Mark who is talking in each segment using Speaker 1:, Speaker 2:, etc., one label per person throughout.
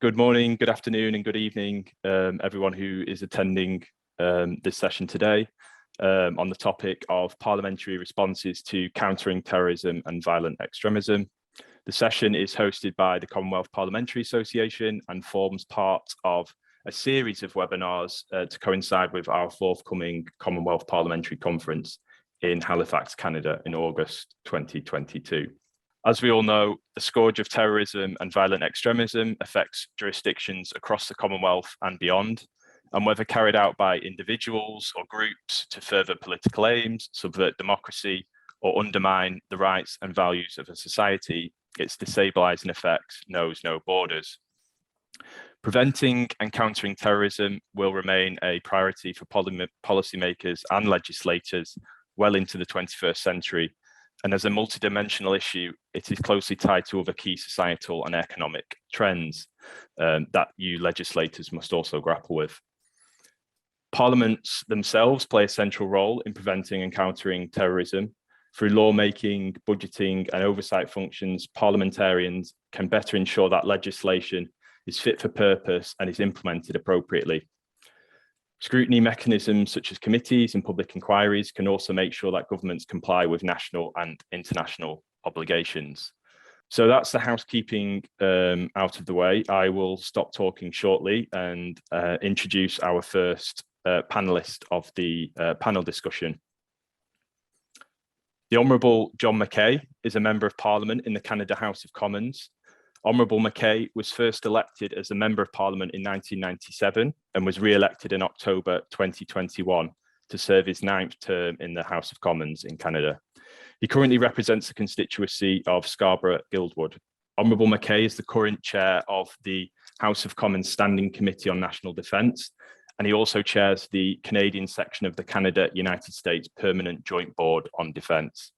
Speaker 1: Good morning, good afternoon, and good evening, everyone who is attending this session today on the topic of parliamentary responses to countering terrorism and violent extremism. The session is hosted by the Commonwealth Parliamentary Association and forms part of a series of webinars to coincide with our forthcoming Commonwealth Parliamentary Conference in Halifax, Canada in August 2022. As we all know, the scourge of terrorism and violent extremism affects jurisdictions across the Commonwealth and beyond, and whether carried out by individuals or groups to further political aims, subvert democracy, or undermine the rights and values of a society, its destabilising effects knows no borders. Preventing and countering terrorism will remain a priority for policymakers and legislators well into the 21st century. And as a multidimensional issue, it is closely tied to other key societal and economic trends that you legislators must also grapple with. Parliaments themselves play a central role in preventing and countering terrorism. Through lawmaking, budgeting, and oversight functions, parliamentarians can better ensure that legislation is fit for purpose and is implemented appropriately. Scrutiny mechanisms such as committees and public inquiries can also make sure that governments comply with national and international obligations. So that's the housekeeping out of the way. I will stop talking shortly and introduce our first panelist of the panel discussion. The Honourable John Mackay is a Member of Parliament in the Canada House of Commons. Honourable Mackay was first elected as a Member of Parliament in 1997 and was re-elected in October 2021 to serve his 9th term in the House of Commons in Canada. He currently represents the constituency of Scarborough-Guildwood. Honourable Mackay is the current chair of the House of Commons Standing Committee on National Defence, and he also chairs the Canadian section of the Canada-United States Permanent Joint Board on Defence.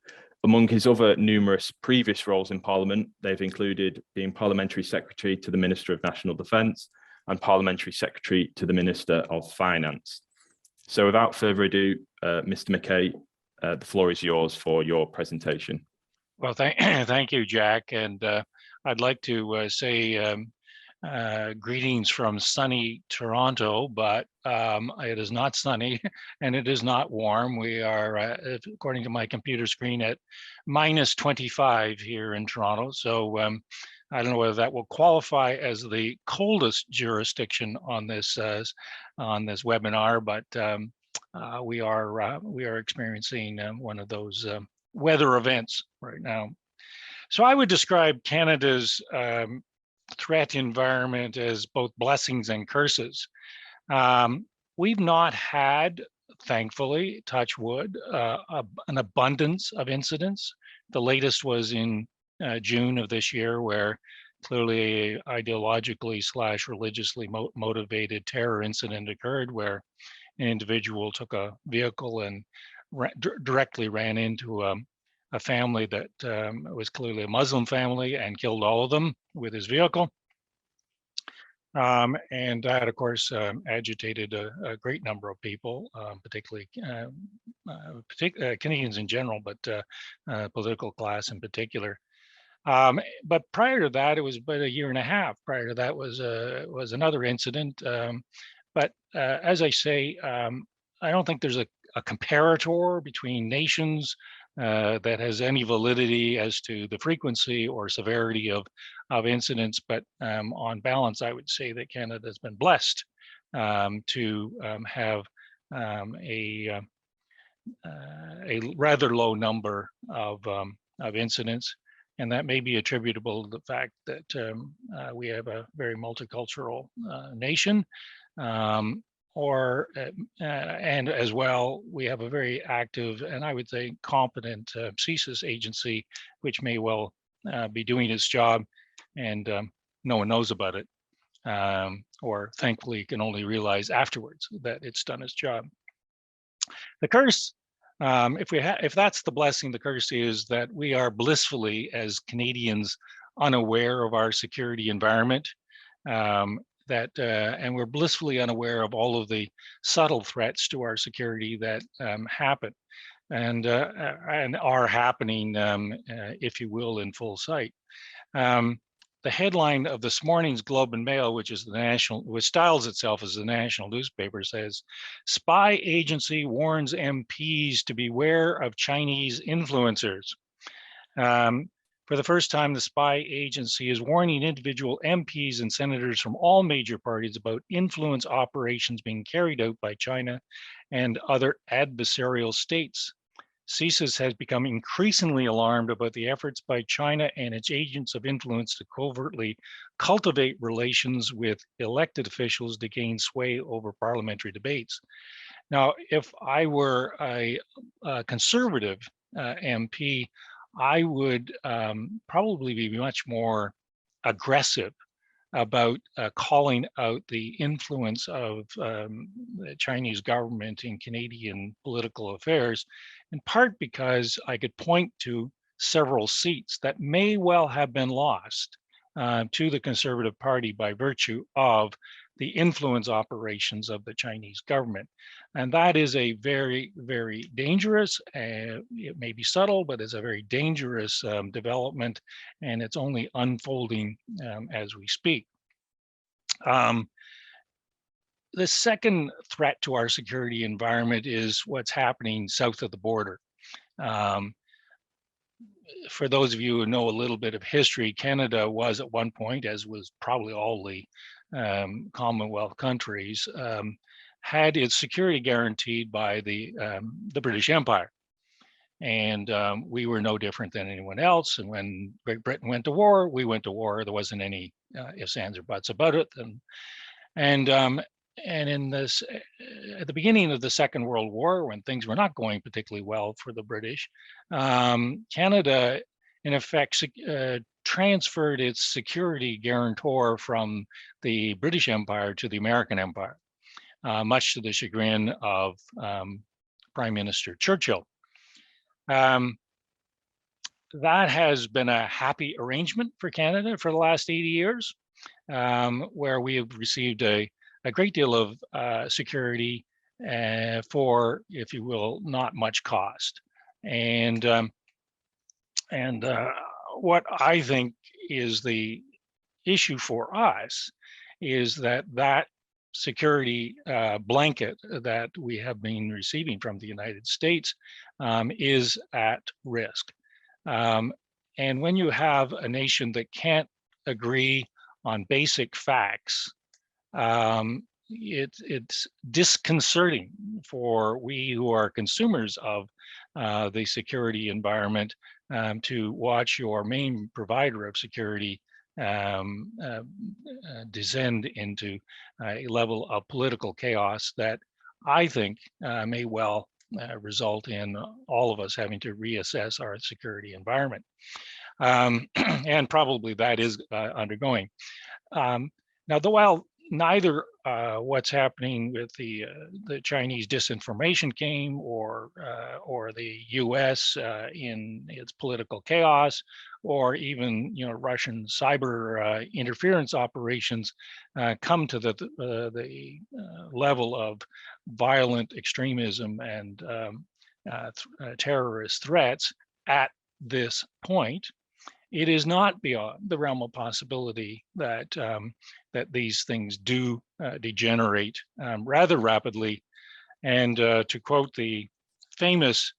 Speaker 1: Among his other numerous previous roles in Parliament, they've included being Parliamentary Secretary to the Minister of National Defence and Parliamentary Secretary to the Minister of Finance. So without further ado, Mr. Mackay, the floor is yours for your presentation.
Speaker 2: Well, thank you, Jack. And I'd like to say greetings from sunny Toronto, but it is not sunny and it is not warm. We are, according to my computer screen, at -25 here in Toronto. So I don't know whether that will qualify as the coldest jurisdiction on this webinar, but we are experiencing one of those weather events right now. So I would describe Canada's threat environment as both blessings and curses. We've not had, thankfully, touch wood, an abundance of incidents. The latest was in June of this year, where clearly a ideologically / religiously motivated terror incident occurred, where an individual took a vehicle and directly ran into a family that was clearly a Muslim family and killed all of them with his vehicle. And that, of course, agitated a great number of people, particularly Canadians in general, but political class in particular. But prior to that, it was about a year and a half. Prior to that was another incident. But as I say, I don't think there's a comparator between nations that has any validity as to the frequency or severity of incidents, but on balance, I would say that Canada has been blessed to have a rather low number of incidents, and that may be attributable to the fact that we have a very multicultural nation. And as well, we have a very active and I would say competent CPC agency, which may well be doing its job, and no one knows about it, or thankfully can only realize afterwards that it's done its job. The curse, if that's the blessing, the curse is that we are blissfully, as Canadians, unaware of our security environment. And we're blissfully unaware of all of the subtle threats to our security that happen and are happening, if you will, in full sight. the headline of this morning's Globe and Mail, which styles itself as the national newspaper, says, "Spy agency warns MPs to beware of Chinese influencers." For the first time, the spy agency is warning individual MPs and senators from all major parties about influence operations being carried out by China and other adversarial states. CSIS has become increasingly alarmed about the efforts by China and its agents of influence to covertly cultivate relations with elected officials to gain sway over parliamentary debates. Now, if I were a conservative MP, I would probably be much more aggressive about calling out the influence of the Chinese government in Canadian political affairs, in part because I could point to several seats that may well have been lost to the Conservative Party by virtue of the influence operations of the Chinese government. And that is a very, very dangerous, it may be subtle, but it's a very dangerous development, and it's only unfolding as we speak. The second threat to our security environment is what's happening south of the border. For those of you who know a little bit of history, Canada was at one point, as was probably all the Commonwealth countries, had its security guaranteed by the British Empire. And we were no different than anyone else. And when Great Britain went to war, we went to war. There wasn't any ifs, ands, or buts about it. And in this, at the beginning of the Second World War, when things were not going particularly well for the British, Canada, in effect, transferred its security guarantor from the British Empire to the American Empire, much to the chagrin of Prime Minister Churchill. That has been a happy arrangement for Canada for the last 80 years, where we have received a great deal of security for, if you will, not much cost. And what I think is the issue for us is that security blanket that we have been receiving from the United States is at risk. And when you have a nation that can't agree on basic facts, it's disconcerting for we who are consumers of the security environment to watch your main provider of security descend into a level of political chaos that I think may well result in all of us having to reassess our security environment. And probably that is undergoing. Now, while neither what's happening with the Chinese disinformation game or the U.S. In its political chaos, or even Russian cyber interference operations come to the level of violent extremism and terrorist threats at this point, it is not beyond the realm of possibility that that these things do degenerate rather rapidly. And to quote the famous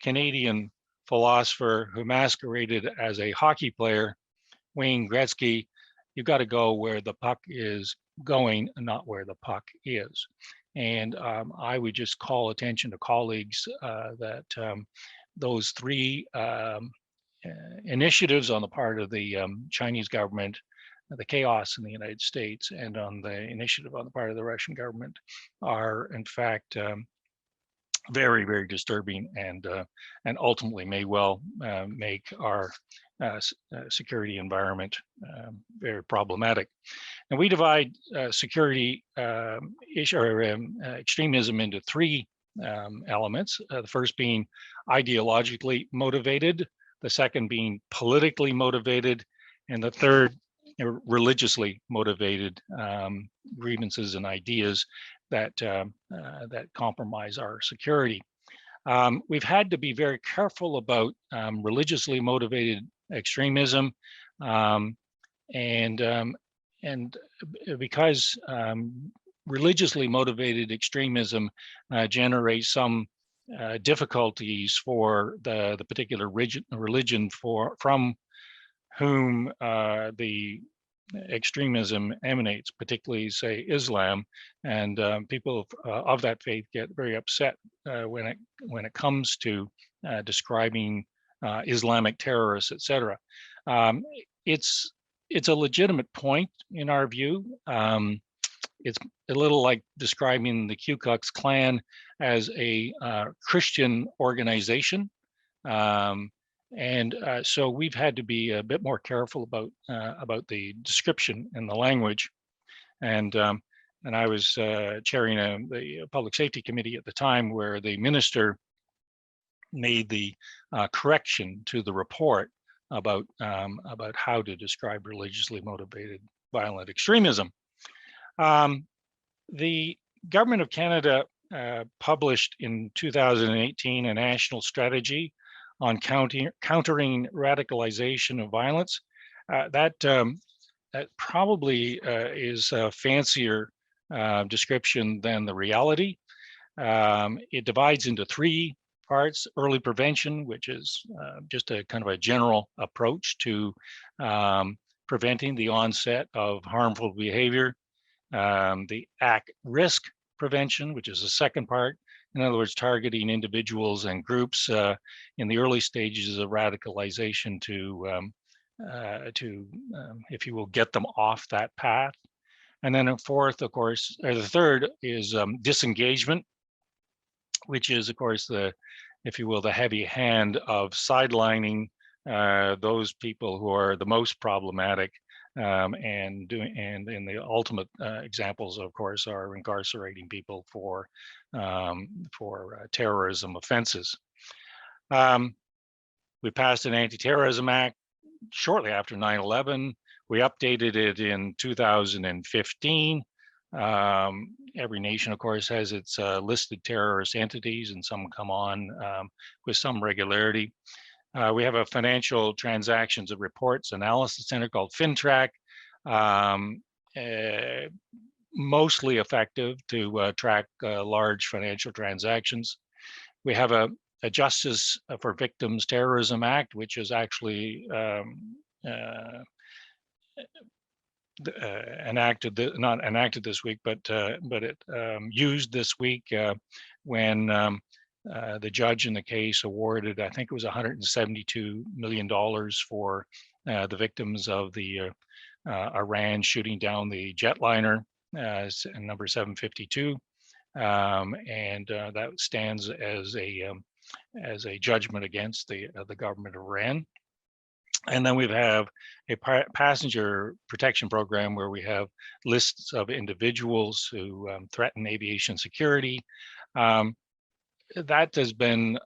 Speaker 2: Canadian philosopher who masqueraded as a hockey player, Wayne Gretzky, you've got to go where the puck is going and not where the puck is. And I would just call attention to colleagues that those three initiatives on the part of the Chinese government, the chaos in the United States, and on the initiative on the part of the Russian government are in fact very, very disturbing, and ultimately may well make our security environment very problematic. And we divide security issue or extremism into three elements. The first being ideologically motivated, the second being politically motivated, and the third religiously motivated grievances and ideas that that compromise our security. We've had to be very careful about religiously motivated extremism. and because religiously motivated extremism generates some difficulties for the particular religion from whom the extremism emanates, particularly say Islam, and people of that faith get very upset when it comes to describing Islamic terrorists, etc. It's a legitimate point in our view. It's a little like describing the Ku Klux Klan as a Christian organization. So we've had to be a bit more careful about the description and the language. And I was chairing the Public Safety Committee at the time, where the minister made the correction to the report about how to describe religiously motivated violent extremism. The Government of Canada published in 2018 a national strategy on countering radicalization of violence. That probably is a fancier description than the reality. It divides into 3 parts: early prevention, which is just a kind of a general approach to preventing the onset of harmful behavior. The at-risk prevention, which is the second part. In other words, targeting individuals and groups in the early stages of radicalization to if you will, get them off that path. And then a fourth, of course, or the third is disengagement, which is, of course, if you will, the heavy hand of sidelining those people who are the most problematic, and in the ultimate examples, of course, are incarcerating people for terrorism offenses. We passed an Anti-Terrorism Act shortly after 9/11. We updated it in 2015. Every nation, of course, has its listed terrorist entities, and some come on with some regularity. We have a financial transactions and reports analysis center called FinTrack, mostly effective to track large financial transactions. We have a Justice for Victims Terrorism Act, which is actually not enacted this week, but it used this week when the judge in the case awarded, I think it was $172 million for the victims of the Iran shooting down the jetliner number 752, and that stands as a judgment against the government of Iran. And then we have a passenger protection program where we have lists of individuals who threaten aviation security. That has been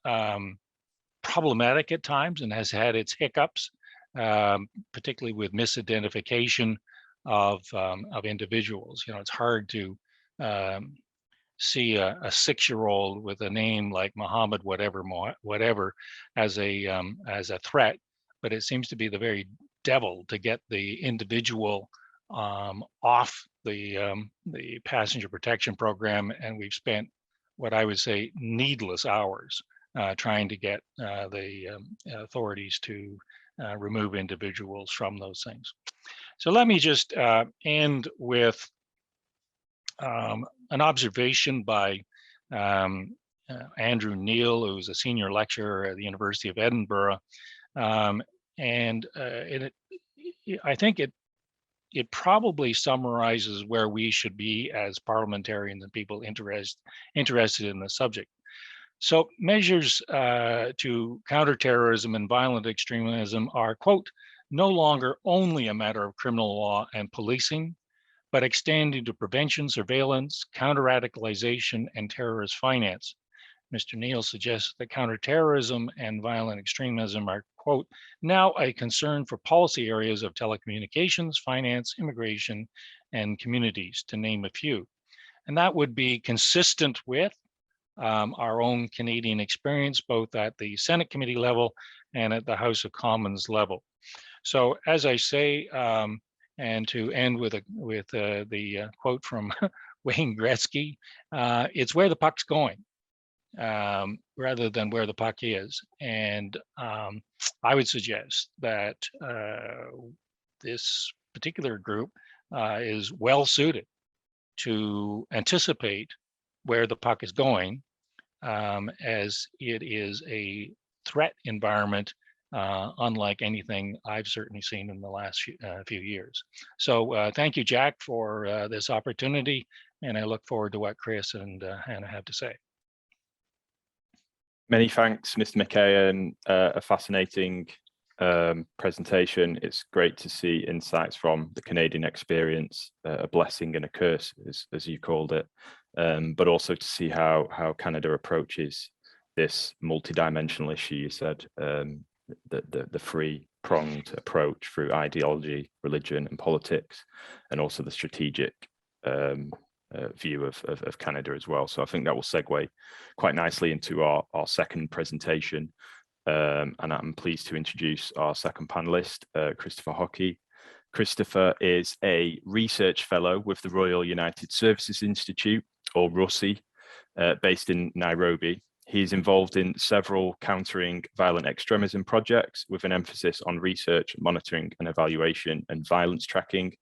Speaker 2: problematic at times and has had its hiccups, particularly with misidentification of individuals. You know, it's hard to see a 6-year-old with a name like Muhammad whatever as a threat, but it seems to be the very devil to get the individual off the passenger protection program, and we've spent what I would say needless hours trying to get the authorities to remove individuals from those things. So let me just end with an observation by Andrew Neil, who's a senior lecturer at the University of Edinburgh. And I think it probably summarizes where we should be as parliamentarians and people interested in the subject. So measures to counter terrorism and violent extremism are, quote, no longer only a matter of criminal law and policing, but extending to prevention, surveillance, counter-radicalization, and terrorist finance. Mr. Neil suggests that counterterrorism and violent extremism are, quote, now a concern for policy areas of telecommunications, finance, immigration, and communities, to name a few. And that would be consistent with our own Canadian experience, both at the Senate committee level and at the House of Commons level. So as I say, And to end with the quote from Wayne Gretzky, it's where the puck's going, rather than where the puck is. And I would suggest that this particular group is well suited to anticipate where the puck is going, as it is a threat environment unlike anything I've certainly seen in the last few years. So thank you, Jack, for this opportunity, and I look forward to what Chris and Hannah have to say.
Speaker 1: Many thanks, Mr. McKay, and a fascinating presentation. It's great to see insights from the Canadian experience, a blessing and a curse, as you called it, but also to see how Canada approaches this multidimensional issue. You said the three-pronged approach through ideology, religion, and politics, and also the strategic view of Canada as well. So I think that will segue quite nicely into our second presentation. And I'm pleased to introduce our second panelist, Christopher Hockey. Christopher is a research fellow with the Royal United Services Institute, or RUSI, based in Nairobi. He's involved in several countering violent extremism projects with an emphasis on research, monitoring and evaluation and violence tracking.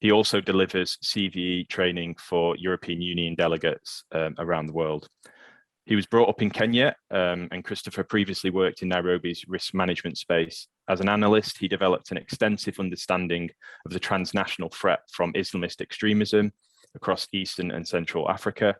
Speaker 1: He also delivers CVE training for European Union delegates around the world. He was brought up in Kenya, and Christopher previously worked in Nairobi's risk management space. As an analyst, he developed an extensive understanding of the transnational threat from Islamist extremism across Eastern and Central Africa.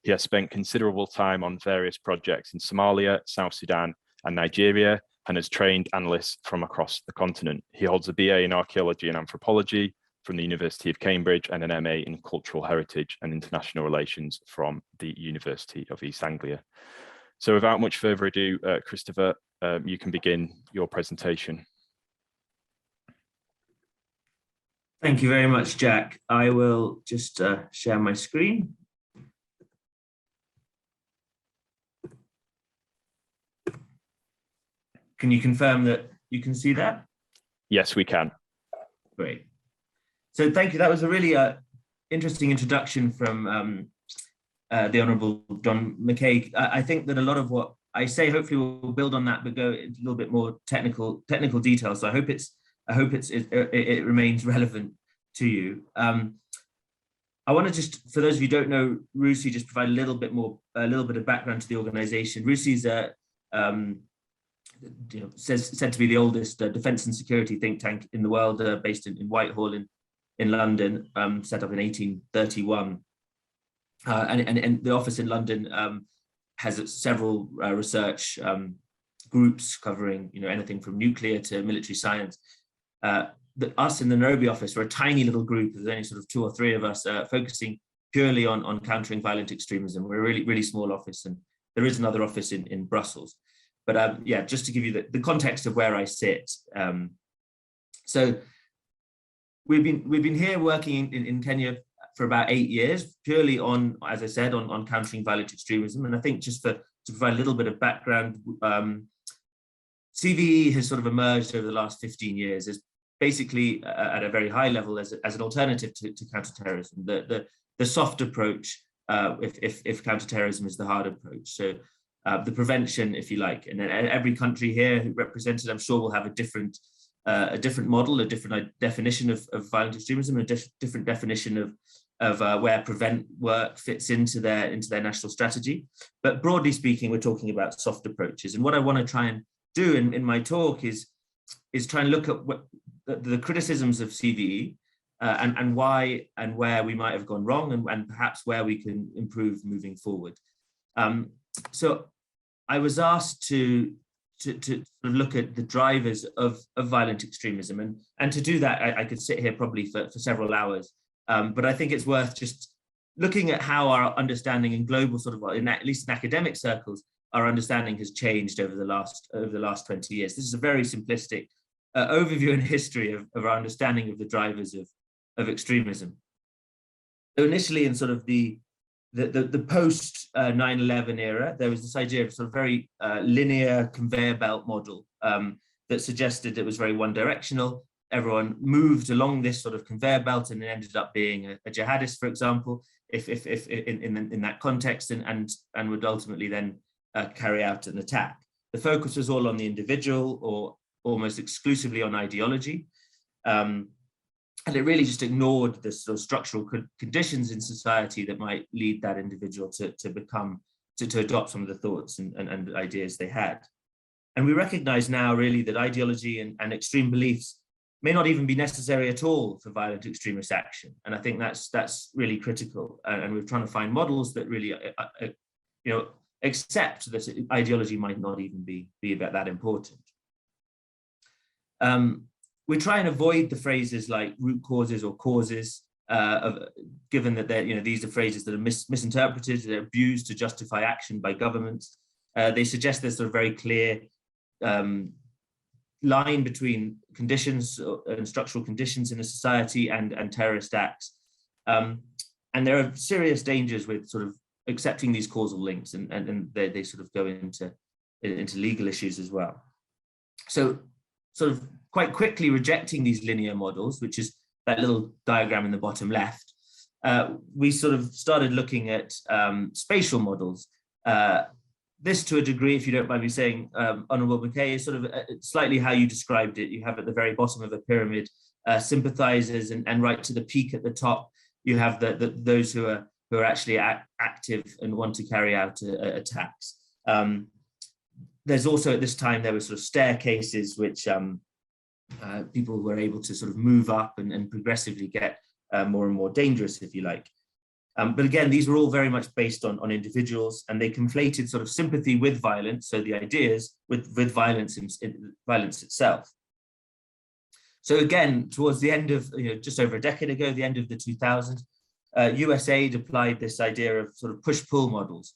Speaker 1: He has spent considerable time on various projects in Somalia, South Sudan, and Nigeria, and has trained analysts from across the continent. He holds a BA in archaeology and anthropology from the University of Cambridge and an MA in cultural heritage and international relations from the University of East Anglia. So without much further ado, Christopher, you can begin your presentation.
Speaker 3: Thank you very much, Jack. I will just share my screen. Can you confirm that you can see that?
Speaker 1: Yes, we can.
Speaker 3: Great. So thank you. That was a really interesting introduction from the Honourable John McKay. I think that a lot of what I say hopefully will build on that, but go into a little bit more technical detail. So I hope it remains relevant to you. I want to just, for those of you who don't know RUSI, just provide a little bit of background to the organisation. RUSI is said to be the oldest defence and security think tank in the world, based in Whitehall in London, set up in 1831. And the office in London has several research groups covering anything from nuclear to military science. Us in the Nairobi office, we're a tiny little group. There's only sort of 2 or 3 of us focusing purely on countering violent extremism. We're a really, really small office, and there is another office in Brussels. But yeah, just to give you the context of where I sit. So we've been here working in Kenya for about 8 years, purely on, as I said, on countering violent extremism. And I think just to provide a little bit of background, CVE has sort of emerged over the last 15 years as basically at a very high level as an alternative to counterterrorism, the soft approach if counterterrorism is the hard approach. So the prevention, if you like, and every country here represented, I'm sure, will have a different model, a different definition of violent extremism, a different definition of where prevent work fits into their national strategy. But broadly speaking, we're talking about soft approaches. And what I want to try and do in my talk is try and look at what the criticisms of CVE and why and where we might have gone wrong, and perhaps where we can improve moving forward. So I was asked to look at the drivers of violent extremism, and to do that, I could sit here probably for several hours. But I think it's worth just looking at how our understanding in global at least in academic circles, our understanding has changed over the last 20 years. This is a very simplistic overview and history of our understanding of the drivers of extremism. So initially, in sort of the post 9/11 era, there was this idea of sort of very linear conveyor belt model that suggested it was very one directional. everyone moved along this sort of conveyor belt and ended up being a jihadist, for example, if in that context, and would ultimately then carry out an attack. The focus was all on the individual, or almost exclusively on ideology. And it really just ignored the sort of structural conditions in society that might lead that individual to adopt some of the thoughts and ideas they had. And we recognize now really that ideology and extreme beliefs may not even be necessary at all for violent extremist action. And I think that's really critical. And we're trying to find models that really, accept that ideology might not even be that important. We try and avoid the phrases like root causes or causes, given that these are phrases that are misinterpreted, they're abused to justify action by governments. They suggest there's a very clear line between conditions and structural conditions in a society and terrorist acts. And there are serious dangers with sort of accepting these causal links, and they sort of go into legal issues as well. So sort of quite quickly rejecting these linear models, which is that little diagram in the bottom left, we sort of started looking at spatial models. This, to a degree, if you don't mind me saying, Honourable McKay, is sort of slightly how you described it. You have at the very bottom of a pyramid sympathizers, and right to the peak at the top, you have those who are actually active and want to carry out attacks. There's also, at this time, there were sort of staircases which people were able to sort of move up and progressively get more and more dangerous, if you like. But again, these were all very much based on individuals, and they conflated sort of sympathy with violence, so the ideas, with violence itself. So again, towards the end of, just over a decade ago, the end of the 2000s, USAID applied this idea of sort of push-pull models,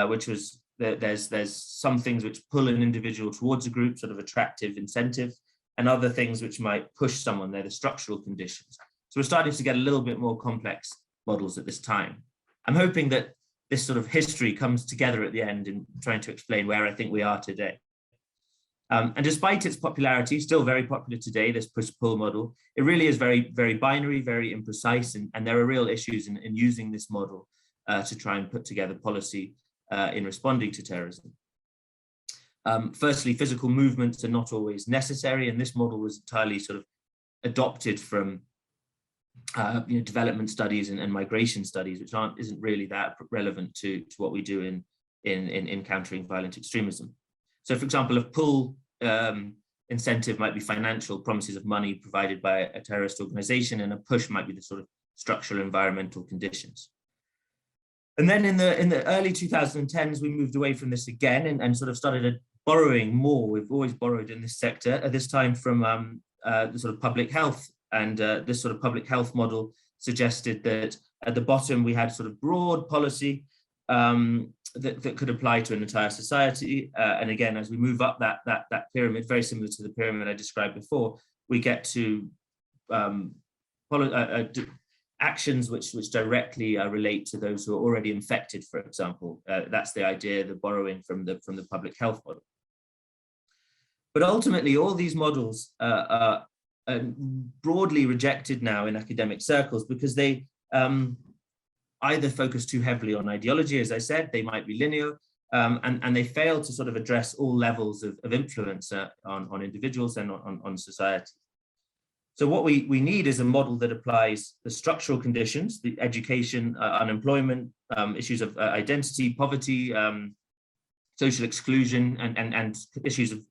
Speaker 3: which was that there's some things which pull an individual towards a group, sort of attractive incentive, and other things which might push someone. They're the structural conditions. So we're starting to get a little bit more complex models at this time. I'm hoping that this sort of history comes together at the end in trying to explain where I think we are today. And despite its popularity, still very popular today, this push-pull model, it really is very, very binary, very imprecise, and there are real issues in using this model to try and put together policy in responding to terrorism. Firstly, physical movements are not always necessary, and this model was entirely sort of adopted from development studies and migration studies, which isn't really that relevant to what we do in countering violent extremism. So, for example, a pull incentive might be financial, promises of money provided by a terrorist organization, and a push might be the sort of structural environmental conditions. And then in the early 2010s, we moved away from this again and sort of started borrowing more. We've always borrowed in this sector, at this time from the sort of public health. And this sort of public health model suggested that at the bottom, we had sort of broad policy that could apply to an entire society. And again, as we move up that pyramid, very similar to the pyramid I described before, we get to actions which directly relate to those who are already infected, for example. That's the idea, the borrowing from the public health model. But ultimately, all these models are broadly rejected now in academic circles because they either focus too heavily on ideology, as I said, they might be linear, and they fail to sort of address all levels of influence on individuals and on society. So what we need is a model that applies the structural conditions, the education, unemployment, issues of identity, poverty, social exclusion, and issues of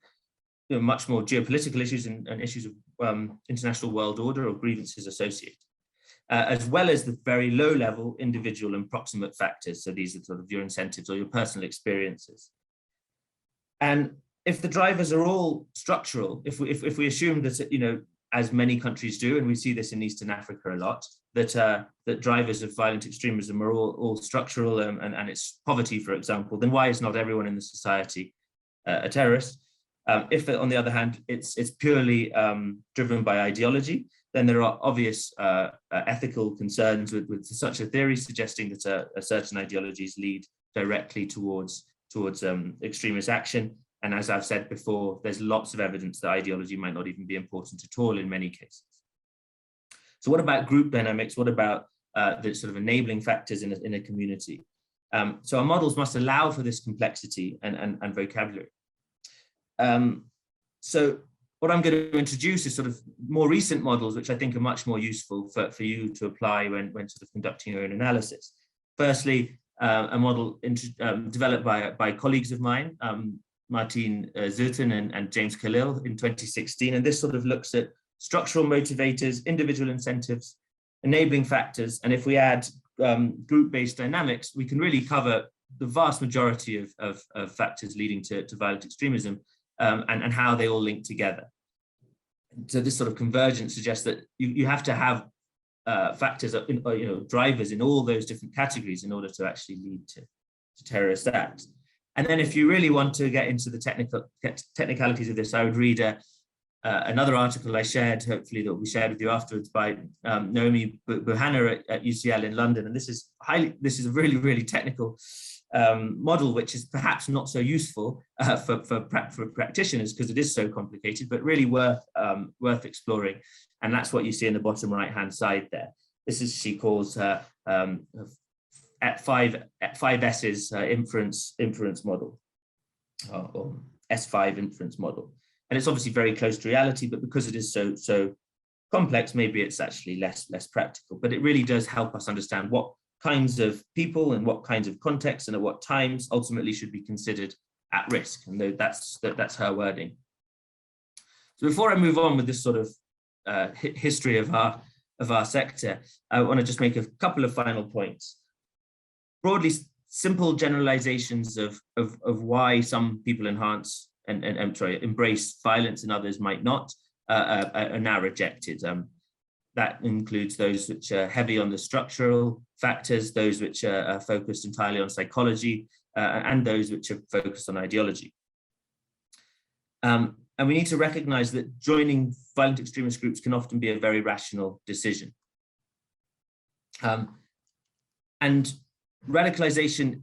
Speaker 3: much more geopolitical issues and issues of international world order or grievances associated, as well as the very low level individual and proximate factors. So these are sort of your incentives or your personal experiences. And if the drivers are all structural, if we assume that, as many countries do, and we see this in Eastern Africa a lot, that drivers of violent extremism are all structural and it's poverty, for example, then why is not everyone in the society a terrorist? If, on the other hand, it's purely driven by ideology, then there are obvious ethical concerns with such a theory, suggesting that certain ideologies lead directly towards extremist action, And as I've said before, there's lots of evidence that ideology might not even be important at all in many cases. So what about group dynamics? What about the sort of enabling factors in a community? So our models must allow for this complexity and vocabulary. So what I'm going to introduce is sort of more recent models, which I think are much more useful for you to apply when sort of conducting your own analysis. Firstly, a model developed by colleagues of mine, Martin Zürten and James Khalil in 2016. And this sort of looks at structural motivators, individual incentives, enabling factors. And if we add group-based dynamics, we can really cover the vast majority of factors leading to violent extremism and how they all link together. So this sort of convergence suggests that you have to have factors, drivers in all those different categories in order to actually lead to terrorist acts. And then if you really want to get into the technicalities of this, I would read another article I shared, hopefully that will be shared with you afterwards, by Naomi Buchanan at UCL in London. And this is a really, really technical model, which is perhaps not so useful for practitioners because it is so complicated, but really worth exploring. And that's what you see in the bottom right-hand side there. This is, she calls her at five S's inference model, or S5 inference model. And it's obviously very close to reality, but because it is so complex, maybe it's actually less practical. But it really does help us understand what kinds of people and what kinds of contexts and at what times ultimately should be considered at risk. And that's her wording. So before I move on with this sort of history of our sector, I want to just make a couple of final points. Broadly, simple generalizations of why some people embrace violence and others might not are now rejected. That includes those which are heavy on the structural factors, those which are focused entirely on psychology, and those which are focused on ideology. And we need to recognize that joining violent extremist groups can often be a very rational decision. And radicalization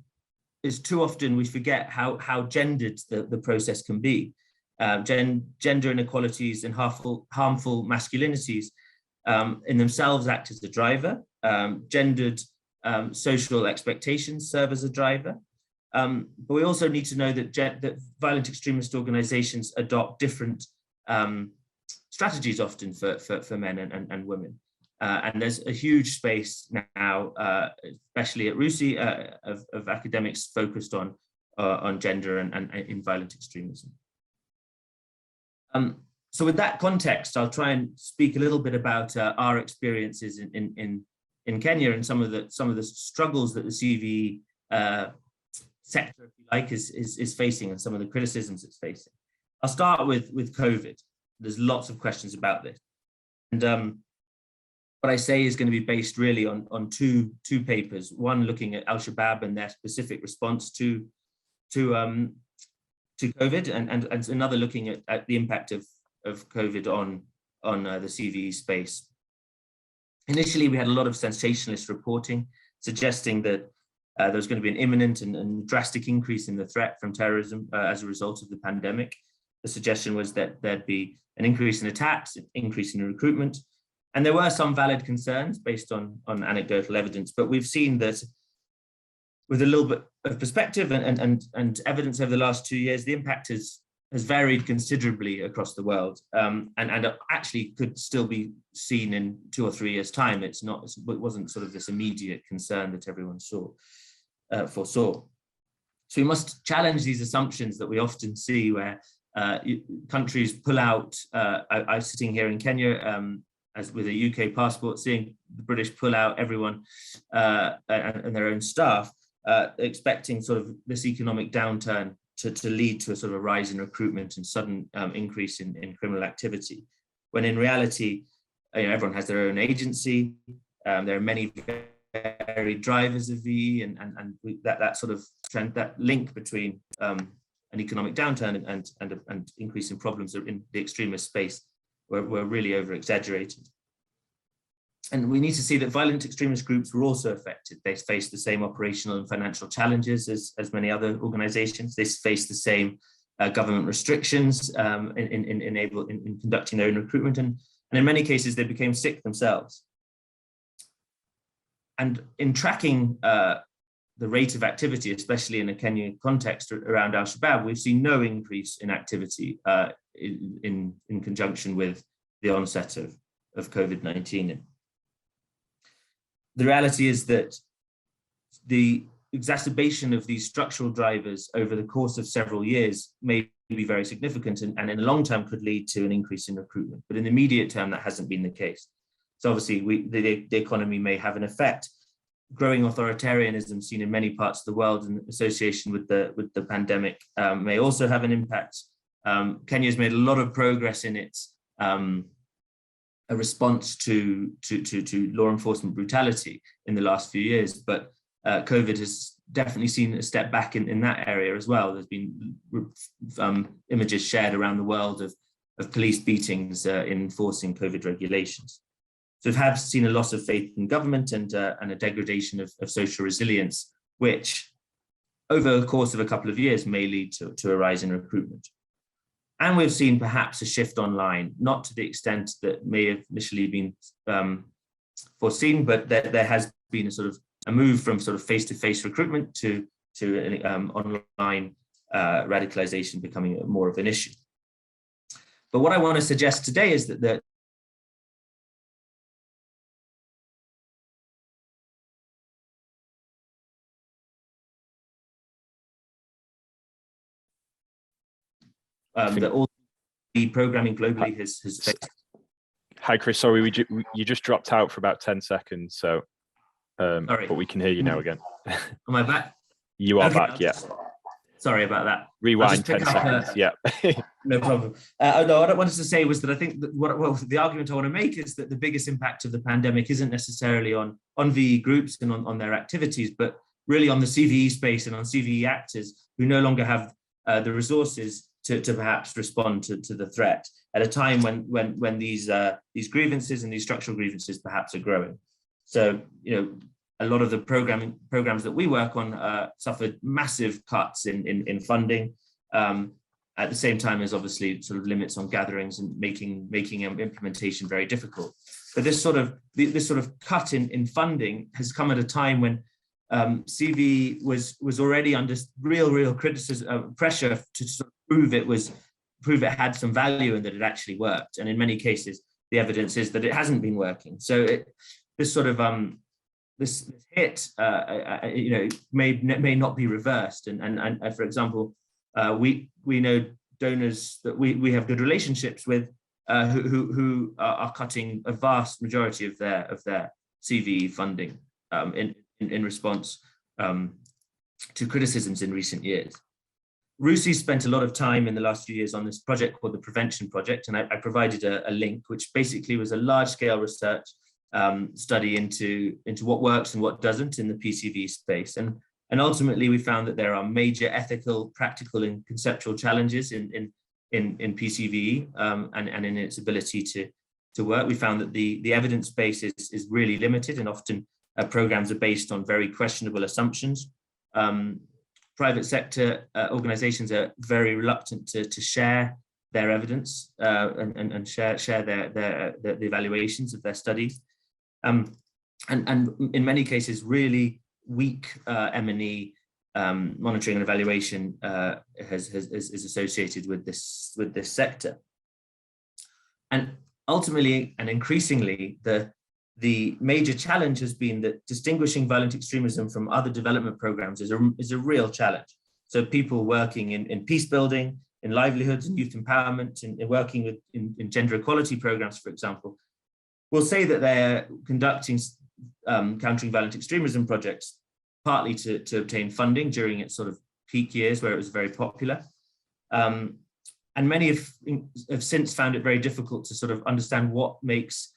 Speaker 3: is too often, we forget how gendered the process can be. Gender inequalities and harmful masculinities in themselves act as a driver. Gendered social expectations serve as a driver. But we also need to know that violent extremist organizations adopt different strategies often for men and women. And there's a huge space now, especially at RUSI, of academics focused on gender and in violent extremism. So with that context, I'll try and speak a little bit about our experiences in Kenya and some of the struggles that the CVE sector, if you like, is facing, and some of the criticisms it's facing. I'll start with COVID. There's lots of questions about this, and what I say is going to be based really on two papers. One looking at Al-Shabaab and their specific response to COVID, and another looking at the impact of COVID on the CVE space. Initially, we had a lot of sensationalist reporting suggesting that there was going to be an imminent and drastic increase in the threat from terrorism as a result of the pandemic. The suggestion was that there'd be an increase in attacks, an increase in recruitment, and there were some valid concerns based on anecdotal evidence, but we've seen that with a little bit of perspective and evidence over the last 2 years, the impact has varied considerably across the world, and actually could still be seen in 2 or 3 years' time. It wasn't sort of this immediate concern that everyone foresaw. So we must challenge these assumptions that we often see where countries pull out. I'm sitting here in Kenya as with a UK passport, seeing the British pull out everyone and their own staff, expecting sort of this economic downturn to lead to a sort of a rise in recruitment and sudden increase in criminal activity, when in reality, everyone has their own agency. There are many varied drivers of VE, and that sort of trend, that link between an economic downturn and increase in problems in the extremist space were really over-exaggerated. And we need to see that violent extremist groups were also affected. They faced the same operational and financial challenges as many other organizations. They faced the same government restrictions in conducting their own recruitment, and in many cases they became sick themselves. And in tracking the rate of activity, especially in a Kenya context around al-Shabaab, we've seen no increase in activity in conjunction with the onset of COVID-19. The reality is that the exacerbation of these structural drivers over the course of several years may be very significant, and in the long term could lead to an increase in recruitment. But in the immediate term, that hasn't been the case. So obviously the economy may have an effect. Growing authoritarianism seen in many parts of the world in association with the pandemic may also have an impact. Kenya's made a lot of progress in its a response to law enforcement brutality in the last few years, but COVID has definitely seen a step back in that area as well. There's been images shared around the world of police beatings in enforcing COVID regulations. So we have seen a loss of faith in government and a degradation of social resilience, which over the course of a couple of years may lead to a rise in recruitment. And we've seen perhaps a shift online, not to the extent that may have initially been foreseen, but there has been a move from sort of face-to-face recruitment to online radicalization becoming more of an issue. But what I want to suggest today is that that all the programming globally has faced.
Speaker 1: Hi, Chris. Sorry, you just dropped out for about 10 seconds. So, but we can hear you now again.
Speaker 3: Am I back?
Speaker 1: You are back, yeah.
Speaker 3: Sorry about that.
Speaker 1: Rewind 10 seconds, yeah.
Speaker 3: No problem. No, what I wanted to say was that I think that the argument I want to make is that the biggest impact of the pandemic isn't necessarily on VE groups and on their activities, but really on the CVE space and on CVE actors who no longer have the resources to perhaps respond to the threat at a time when these grievances and these structural grievances perhaps are growing. So, a lot of the programs that we work on suffered massive cuts in funding, at the same time as obviously sort of limits on gatherings and making implementation very difficult. But this sort of cut in funding has come at a time when CV was already under real criticism, pressure to sort of prove it had some value and that it actually worked. And in many cases, the evidence is that it hasn't been working. So this hit, may not be reversed. And for example, we know donors that we have good relationships with who are cutting a vast majority of their CVE funding in response to criticisms in recent years. RUSI spent a lot of time in the last few years on this project called the Prevention Project, and I provided a link, which basically was a large-scale research study into what works and what doesn't in the PCV space. And ultimately, we found that there are major ethical, practical, and conceptual challenges in PCV and in its ability to work. We found that the evidence base is really limited, and often programs are based on very questionable assumptions. Private sector organizations are very reluctant to share their evidence and share the evaluations of their studies. And in many cases, really weak M&E monitoring and evaluation is associated with this sector. And ultimately and increasingly, the major challenge has been that distinguishing violent extremism from other development programs is a real challenge. So people working in peace building, in livelihoods and youth empowerment, and working in gender equality programs, for example, will say that they're conducting countering violent extremism projects partly to obtain funding during its sort of peak years where it was very popular. And many have since found it very difficult to sort of understand what makes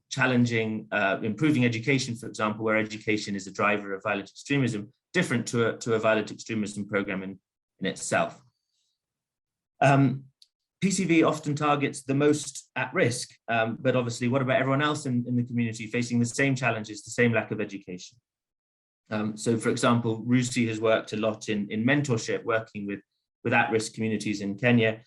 Speaker 3: challenging improving education, for example, where education is a driver of violent extremism, different to a violent extremism program in itself. PCV often targets the most at risk, but obviously what about everyone else in the community facing the same challenges, the same lack of education? So for example, RUSI has worked a lot in mentorship, working with at-risk communities in Kenya.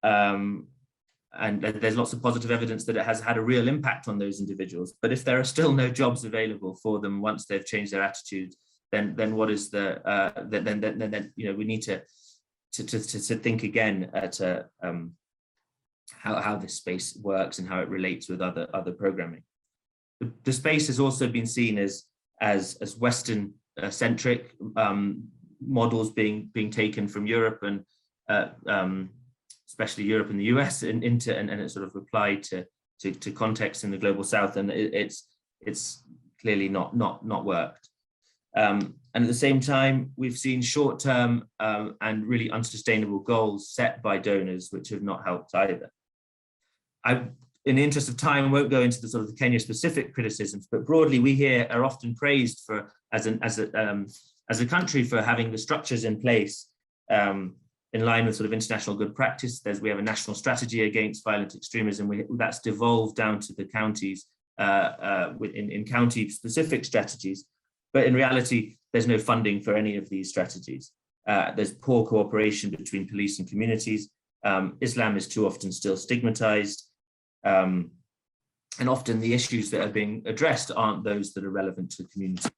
Speaker 3: And there's lots of positive evidence that it has had a real impact on those individuals. But if there are still no jobs available for them once they've changed their attitudes, then what is the then we need to think again at how this space works and how it relates with other programming. The space has also been seen as Western centric, models being taken from Europe and especially Europe and the US and it sort of applied to context in the global South, and it's clearly not worked. And at the same time, we've seen short-term and really unsustainable goals set by donors, which have not helped either. In the interest of time, won't go into the sort of the Kenya-specific criticisms, but broadly, we here are often praised for as a country for having the structures in place in line with sort of international good practice. We have a national strategy against violent extremism. That's devolved down to the counties in county-specific strategies. But in reality, there's no funding for any of these strategies. There's poor cooperation between police and communities. Islam is too often still stigmatized. And often the issues that are being addressed aren't those that are relevant to the community.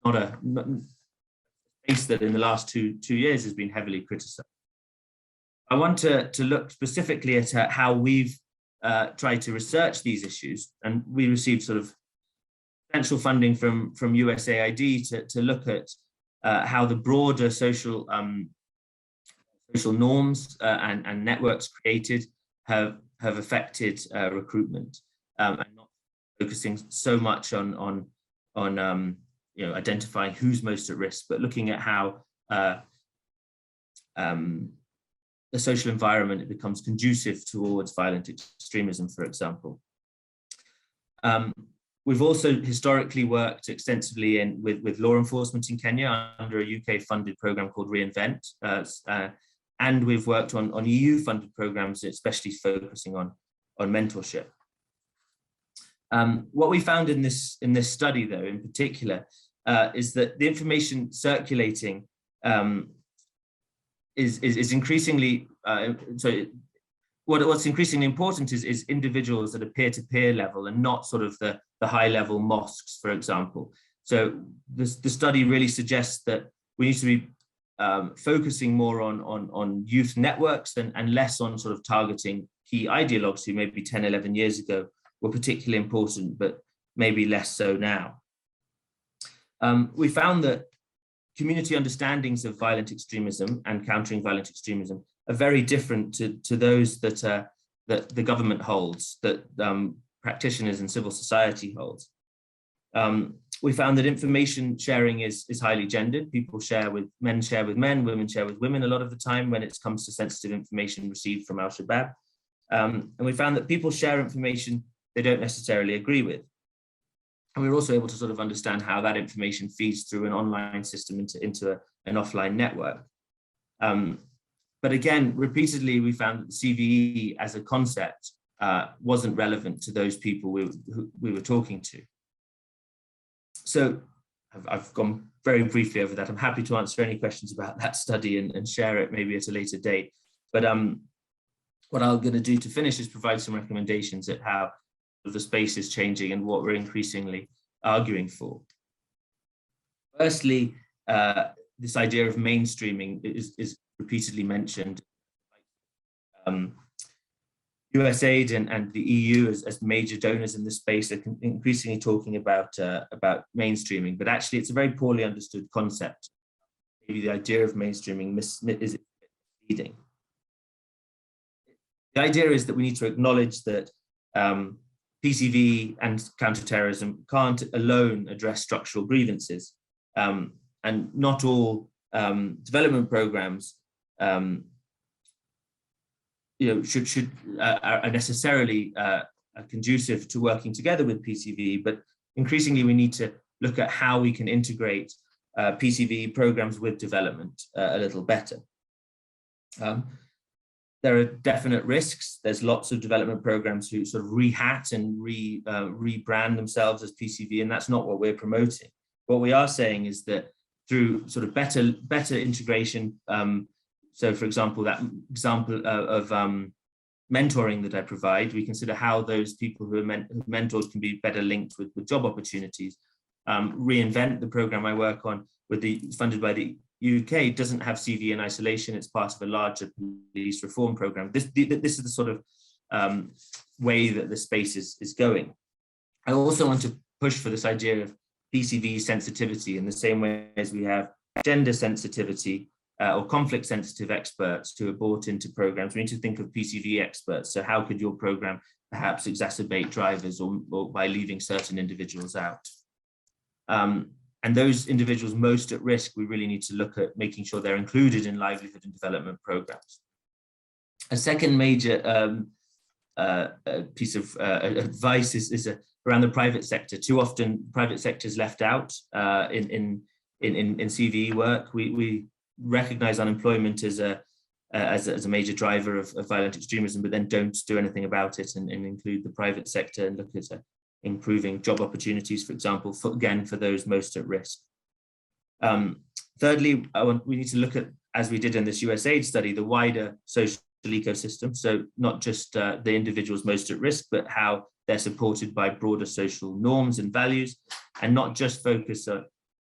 Speaker 3: Not a space that in the last two years has been heavily criticized. I want to look specifically at how we've tried to research these issues, and we received sort of potential funding from USAID to look at how the broader social norms and networks created have affected recruitment, and not focusing so much on identifying who's most at risk, but looking at how the social environment becomes conducive towards violent extremism, for example. We've also historically worked extensively with law enforcement in Kenya under a UK-funded program called Reinvent, and we've worked on EU-funded programs, especially focusing on mentorship. What we found in this study, though, in particular, is that the information circulating is increasingly what's increasingly important is individuals at a peer-to-peer level and not sort of the high-level mosques, for example. So the study really suggests that we need to be focusing more on youth networks and less on sort of targeting key ideologues who maybe 10, 11 years ago were particularly important, but maybe less so now. We found that community understandings of violent extremism and countering violent extremism are very different to those that the government holds, that practitioners and civil society holds. We found that information sharing is highly gendered. People share with men, women share with women a lot of the time when it comes to sensitive information received from Al-Shabaab. And we found that people share information they don't necessarily agree with. And we were also able to sort of understand how that information feeds through an online system into an offline network. But again, repeatedly, we found that the CVE as a concept wasn't relevant to those people we were talking to. So I've gone very briefly over that. I'm happy to answer any questions about that study and share it maybe at a later date. But what I'm going to do to finish is provide some recommendations at how the space is changing and what we're increasingly arguing for. Firstly, this idea of mainstreaming is repeatedly mentioned. USAID and the EU as major donors in this space are increasingly talking about mainstreaming, but actually it's a very poorly understood concept. Maybe the idea of mainstreaming is misleading. The idea is that we need to acknowledge that PCV and counterterrorism can't alone address structural grievances, and not all development programs are necessarily conducive to working together with PCV, but increasingly we need to look at how we can integrate PCV programs with development a little better. There are definite risks. There's lots of development programs who sort of rehat and rebrand themselves as PCV, and that's not what we're promoting. What we are saying is that through sort of better integration. So for example, that example of mentoring that I provide, we consider how those people who are mentored can be better linked with job opportunities. Reinvent, the program I work on funded by the UK, doesn't have CV in isolation. It's part of a larger police reform program. This is the sort of way that the space is going. I also want to push for this idea of PCV sensitivity in the same way as we have gender sensitivity or conflict sensitive experts who are brought into programs. We need to think of PCV experts. So how could your program perhaps exacerbate drivers or by leaving certain individuals out? And those individuals most at risk, we really need to look at making sure they're included in livelihood and development programs. A second major piece of advice is around the private sector. Too often, private sector is left out in CVE work. We recognize unemployment as a major driver of violent extremism, but then don't do anything about it and include the private sector and look at improving job opportunities, for example, for those most at risk. Thirdly, we need to look at, as we did in this USAID study, the wider social ecosystem. So not just the individuals most at risk, but how they're supported by broader social norms and values, and not just focus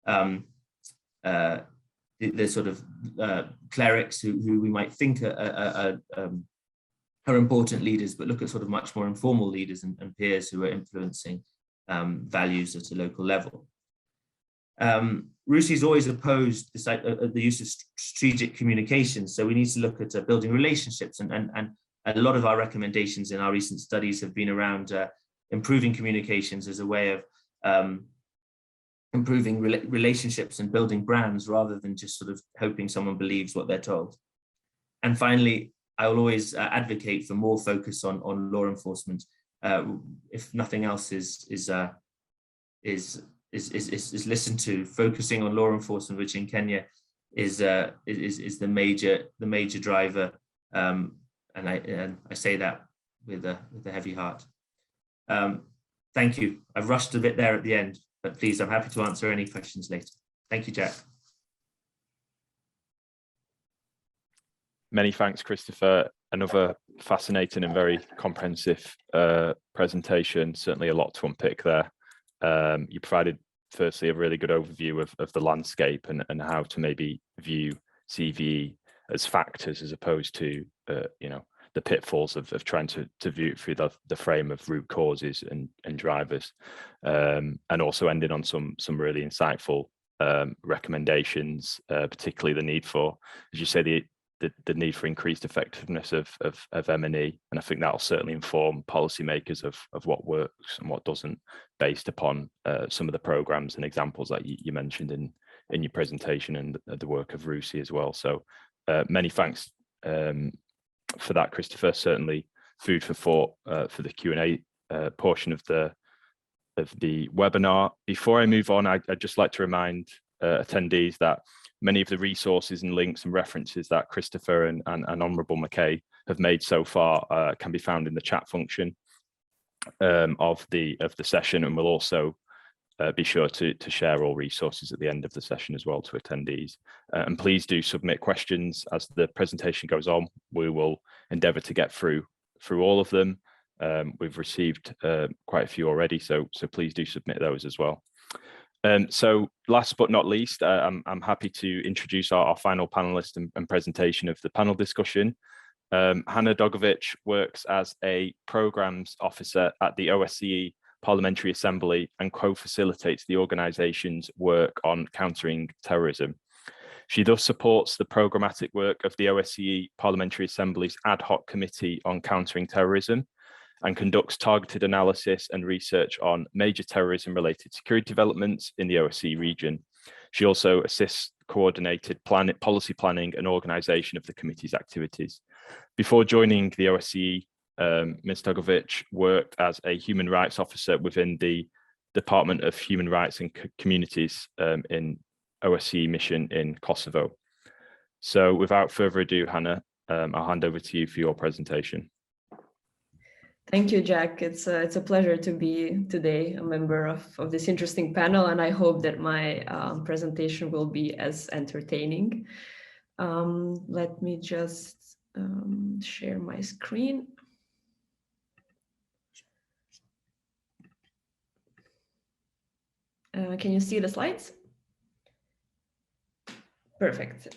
Speaker 3: on the sort of clerics who we might think are important leaders, but look at sort of much more informal leaders and peers who are influencing values at a local level. RUSI's always opposed the use of strategic communications, so we need to look at building relationships, and a lot of our recommendations in our recent studies have been around improving communications as a way of improving relationships and building brands rather than just sort of hoping someone believes what they're told. And finally, I will always advocate for more focus on law enforcement. If nothing else is listened to, focusing on law enforcement, which in Kenya is the major driver, and I say that with a heavy heart. Thank you. I've rushed a bit there at the end, but please, I'm happy to answer any questions later. Thank you, Jack.
Speaker 1: Many thanks, Christopher. Another fascinating and very comprehensive presentation. Certainly a lot to unpick there. You provided, firstly, a really good overview of the landscape and how to maybe view CVE as factors as opposed to, the pitfalls of trying to view it through the frame of root causes and drivers, and also ended on some really insightful recommendations, particularly the need for, as you say, the need for increased effectiveness of M&E, and I think that'll certainly inform policymakers of what works and what doesn't, based upon some of the programs and examples that you mentioned in your presentation and the work of RUSI as well. So many thanks for that, Christopher. Certainly food for thought for the Q&A portion of the webinar. Before I move on, I'd just like to remind attendees that many of the resources and links and references that Christopher and Honourable McKay have made so far can be found in the chat function of the session, and we'll also be sure to share all resources at the end of the session as well to attendees. And please do submit questions as the presentation goes on. We will endeavour to get through all of them. We've received quite a few already, so please do submit those as well. So last but not least, I'm happy to introduce our final panelist and presentation of the panel discussion. Hannah Dogovic works as a Programmes Officer at the OSCE Parliamentary Assembly and co-facilitates the organisation's work on countering terrorism. She thus supports the programmatic work of the OSCE Parliamentary Assembly's ad hoc committee on countering terrorism and conducts targeted analysis and research on major terrorism-related security developments in the OSCE region. She also assists coordinated policy planning and organisation of the committee's activities. Before joining the OSCE, Ms. Dogovic worked as a human rights officer within the Department of Human Rights and Communities in OSCE mission in Kosovo. So without further ado, Hannah, I'll hand over to you for your presentation.
Speaker 4: Thank you, Jack. It's a pleasure to be today a member of this interesting panel, and I hope that my presentation will be as entertaining. Let me just share my screen. Can you see the slides? Perfect.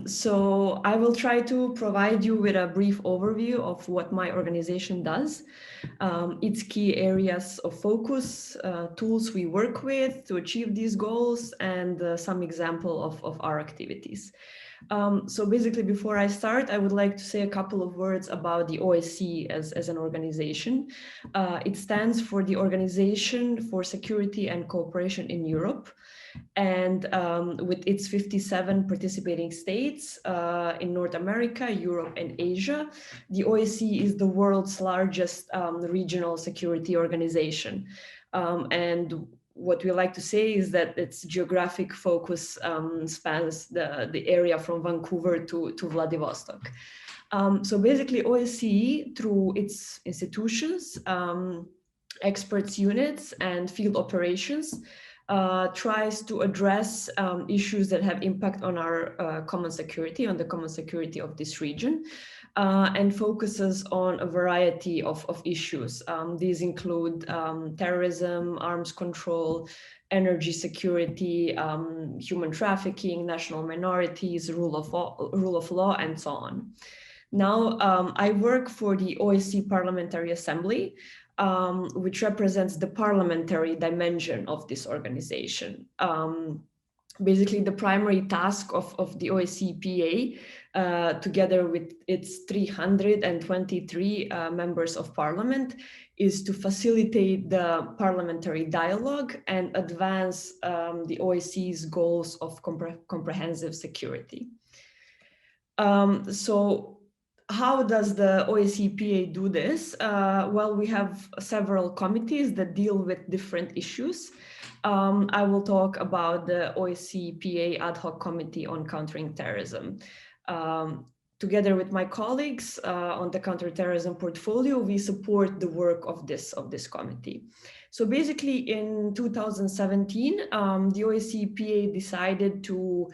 Speaker 4: So I will try to provide you with a brief overview of what my organization does, its key areas of focus, tools we work with to achieve these goals, and some example of our activities. So basically, before I start, I would like to say a couple of words about the OSCE as an organization. It stands for the Organization for Security and Cooperation in Europe. And with its 57 participating states in North America, Europe, and Asia, the OSCE is the world's largest regional security organization. And what we like to say is that its geographic focus spans the area from Vancouver to Vladivostok. So basically, OSCE, through its institutions, experts units, and field operations, tries to address issues that have impact on our common security, on the common security of this region, and focuses on a variety of issues. These include terrorism, arms control, energy security, human trafficking, national minorities, rule of law, and so on. Now, I work for the OSCE Parliamentary Assembly, which represents the parliamentary dimension of this organization. Basically, the primary task of the OSCE PA, together with its 323 members of parliament, is to facilitate the parliamentary dialogue and advance the OSCE's goals of comprehensive security. So how does the OSCE PA do this? Well, we have several committees that deal with different issues. I will talk about the OSCE PA Ad Hoc Committee on Countering Terrorism. Together with my colleagues on the counterterrorism portfolio, we support the work of this committee. So basically, in 2017, the OSCE PA decided to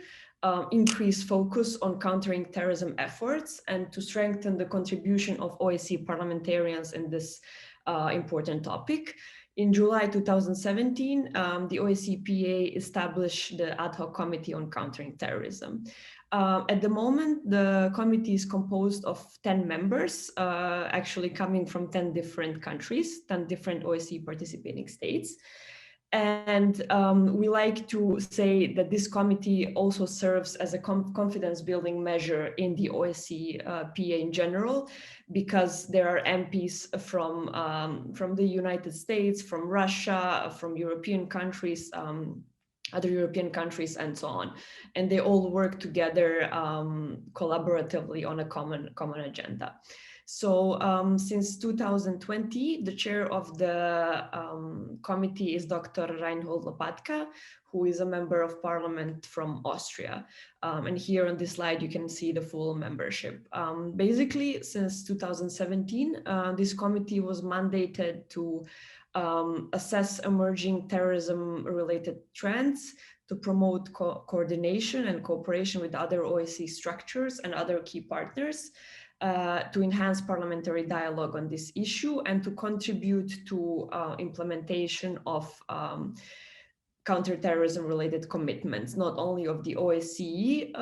Speaker 4: increase focus on countering terrorism efforts and to strengthen the contribution of OSCE parliamentarians in this important topic. In July 2017, the OSCE PA established the Ad Hoc Committee on Countering Terrorism. At the moment, the committee is composed of 10 members, actually coming from 10 different countries, 10 different OSCE participating states. And we like to say that this committee also serves as a confidence building measure in the OSCE PA in general, because there are MPs from the United States, from Russia, from European countries, other European countries, and so on. And they all work together collaboratively on a common agenda. So since 2020, the chair of the committee is Dr. Reinhold Lapatka, who is a member of parliament from Austria. And here on this slide, you can see the full membership. Basically, since 2017, this committee was mandated to assess emerging terrorism-related trends, to promote coordination and cooperation with other OSCE structures and other key partners, to enhance parliamentary dialogue on this issue, and to contribute to implementation of counterterrorism related commitments, not only of the OSCE,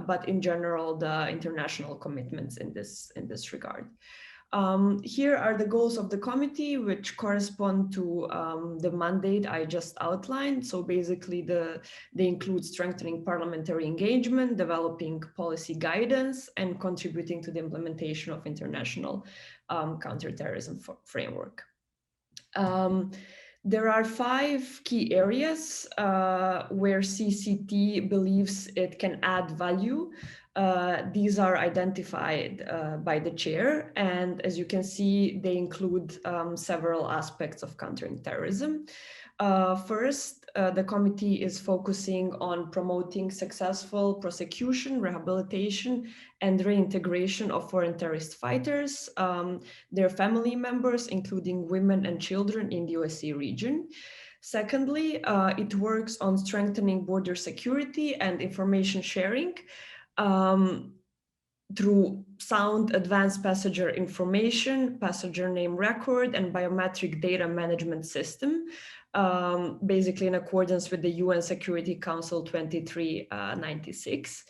Speaker 4: but in general, the international commitments in this regard. Here are the goals of the committee, which correspond to the mandate I just outlined. So basically, they include strengthening parliamentary engagement, developing policy guidance, and contributing to the implementation of international counterterrorism framework. There are 5 key areas where CCT believes it can add value. These are identified by the chair, and as you can see, they include several aspects of countering terrorism. First, the committee is focusing on promoting successful prosecution, rehabilitation, and reintegration of foreign terrorist fighters, their family members, including women and children in the OSCE region. Secondly, it works on strengthening border security and information sharing through sound advanced passenger information, passenger name record, and biometric data management system, basically in accordance with the UN Security Council 2396.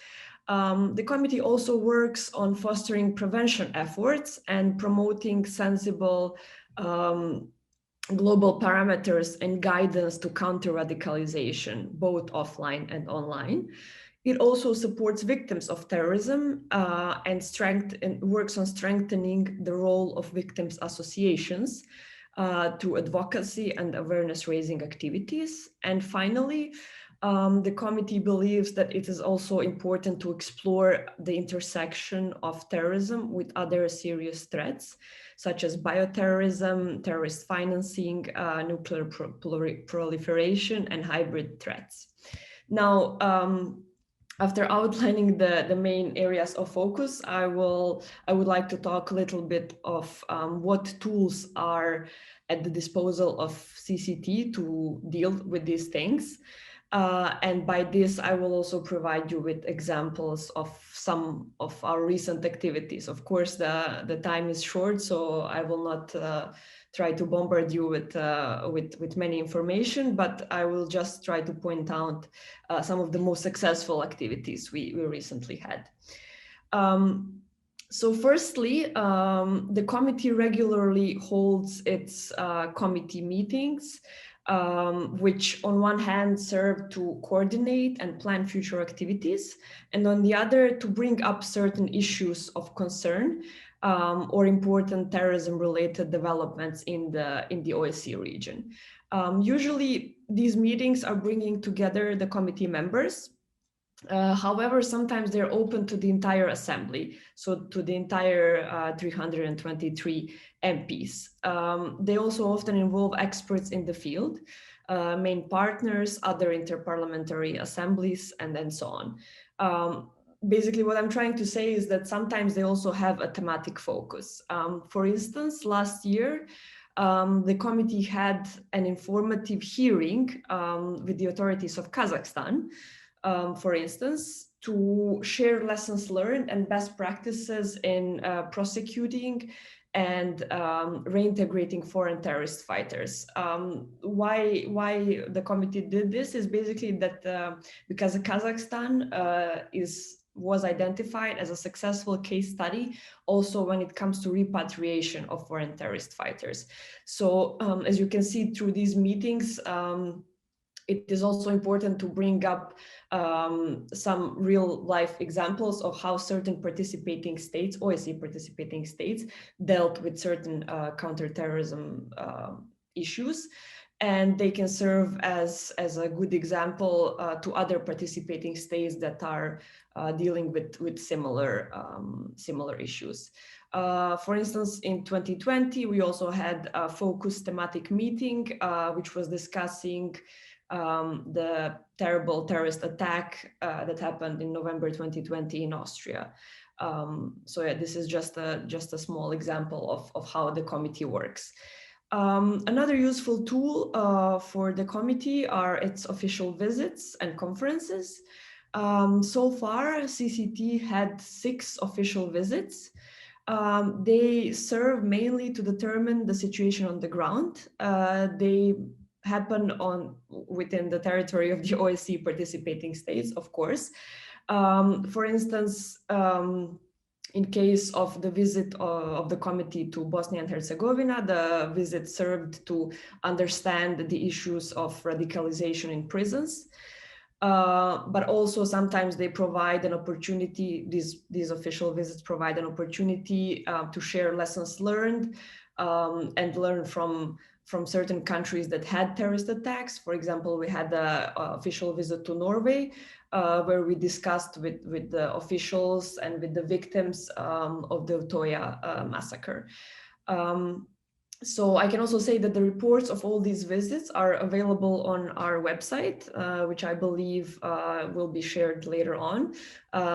Speaker 4: The committee also works on fostering prevention efforts and promoting sensible global parameters and guidance to counter radicalization, both offline and online. It also supports victims of terrorism and works on strengthening the role of victims associations through advocacy and awareness raising activities. And finally, the committee believes that it is also important to explore the intersection of terrorism with other serious threats, such as bioterrorism, terrorist financing, nuclear proliferation, and hybrid threats. Now, after outlining the main areas of focus, I would like to talk a little bit of what tools are at the disposal of CCT to deal with these things. And by this, I will also provide you with examples of some of our recent activities. Of course, the time is short, so I will not try to bombard you with many information, but I will just try to point out some of the most successful activities we recently had. So firstly, the committee regularly holds its committee meetings, which on one hand serve to coordinate and plan future activities, and on the other to bring up certain issues of concern or important terrorism-related developments in the OSCE region. Usually, these meetings are bringing together the committee members. However, sometimes they're open to the entire assembly, so to the entire 323 MPs. They also often involve experts in the field, main partners, other interparliamentary assemblies, and then so on. Basically, what I'm trying to say is that sometimes they also have a thematic focus. For instance, last year, the committee had an informative hearing with the authorities of Kazakhstan, for instance, to share lessons learned and best practices in prosecuting and reintegrating foreign terrorist fighters. Why the committee did this is basically that because Kazakhstan was identified as a successful case study also when it comes to repatriation of foreign terrorist fighters. So as you can see through these meetings, it is also important to bring up some real life examples of how certain participating states, OSCE participating states, dealt with certain counterterrorism issues. And they can serve as a good example to other participating states that are dealing with similar issues. For instance, in 2020, we also had a focused thematic meeting, which was discussing the terrible terrorist attack that happened in November 2020 in Austria. So yeah, this is just a small example of how the committee works. Another useful tool for the committee are its official visits and conferences. So far, CCT had 6 official visits. They serve mainly to determine the situation on the ground. They happen within the territory of the OSCE participating states, of course. For instance, in case of the visit of the committee to Bosnia and Herzegovina, the visit served to understand the issues of radicalization in prisons. But also sometimes they provide an opportunity, these official visits provide an opportunity to share lessons learned and learn from certain countries that had terrorist attacks. For example, we had an official visit to Norway, where we discussed with the officials and with the victims of the Utoya massacre. So I can also say that the reports of all these visits are available on our website, which I believe will be shared later on.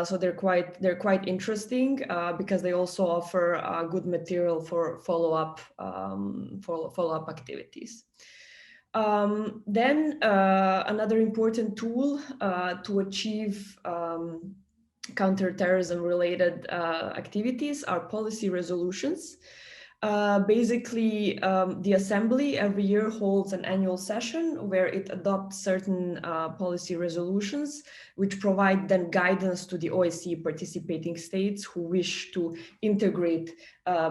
Speaker 4: So they're quite interesting because they also offer good material for follow-up activities. Then another important tool to achieve counterterrorism related activities are policy resolutions. Basically, the Assembly every year holds an annual session where it adopts certain policy resolutions, which provide then guidance to the OSCE participating states who wish to integrate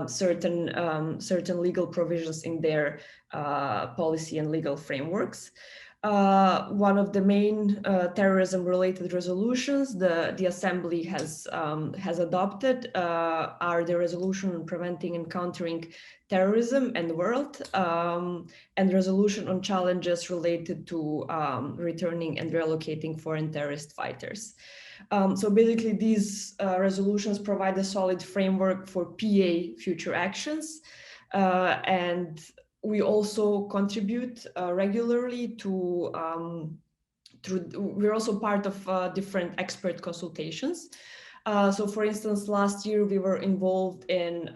Speaker 4: certain legal provisions in their policy and legal frameworks. One of the main terrorism-related resolutions the Assembly has adopted are the resolution on preventing and countering terrorism and the world, and resolution on challenges related to returning and relocating foreign terrorist fighters. So basically, these resolutions provide a solid framework for PA future actions, and we also contribute regularly to we're also part of different expert consultations. So for instance, last year we were involved in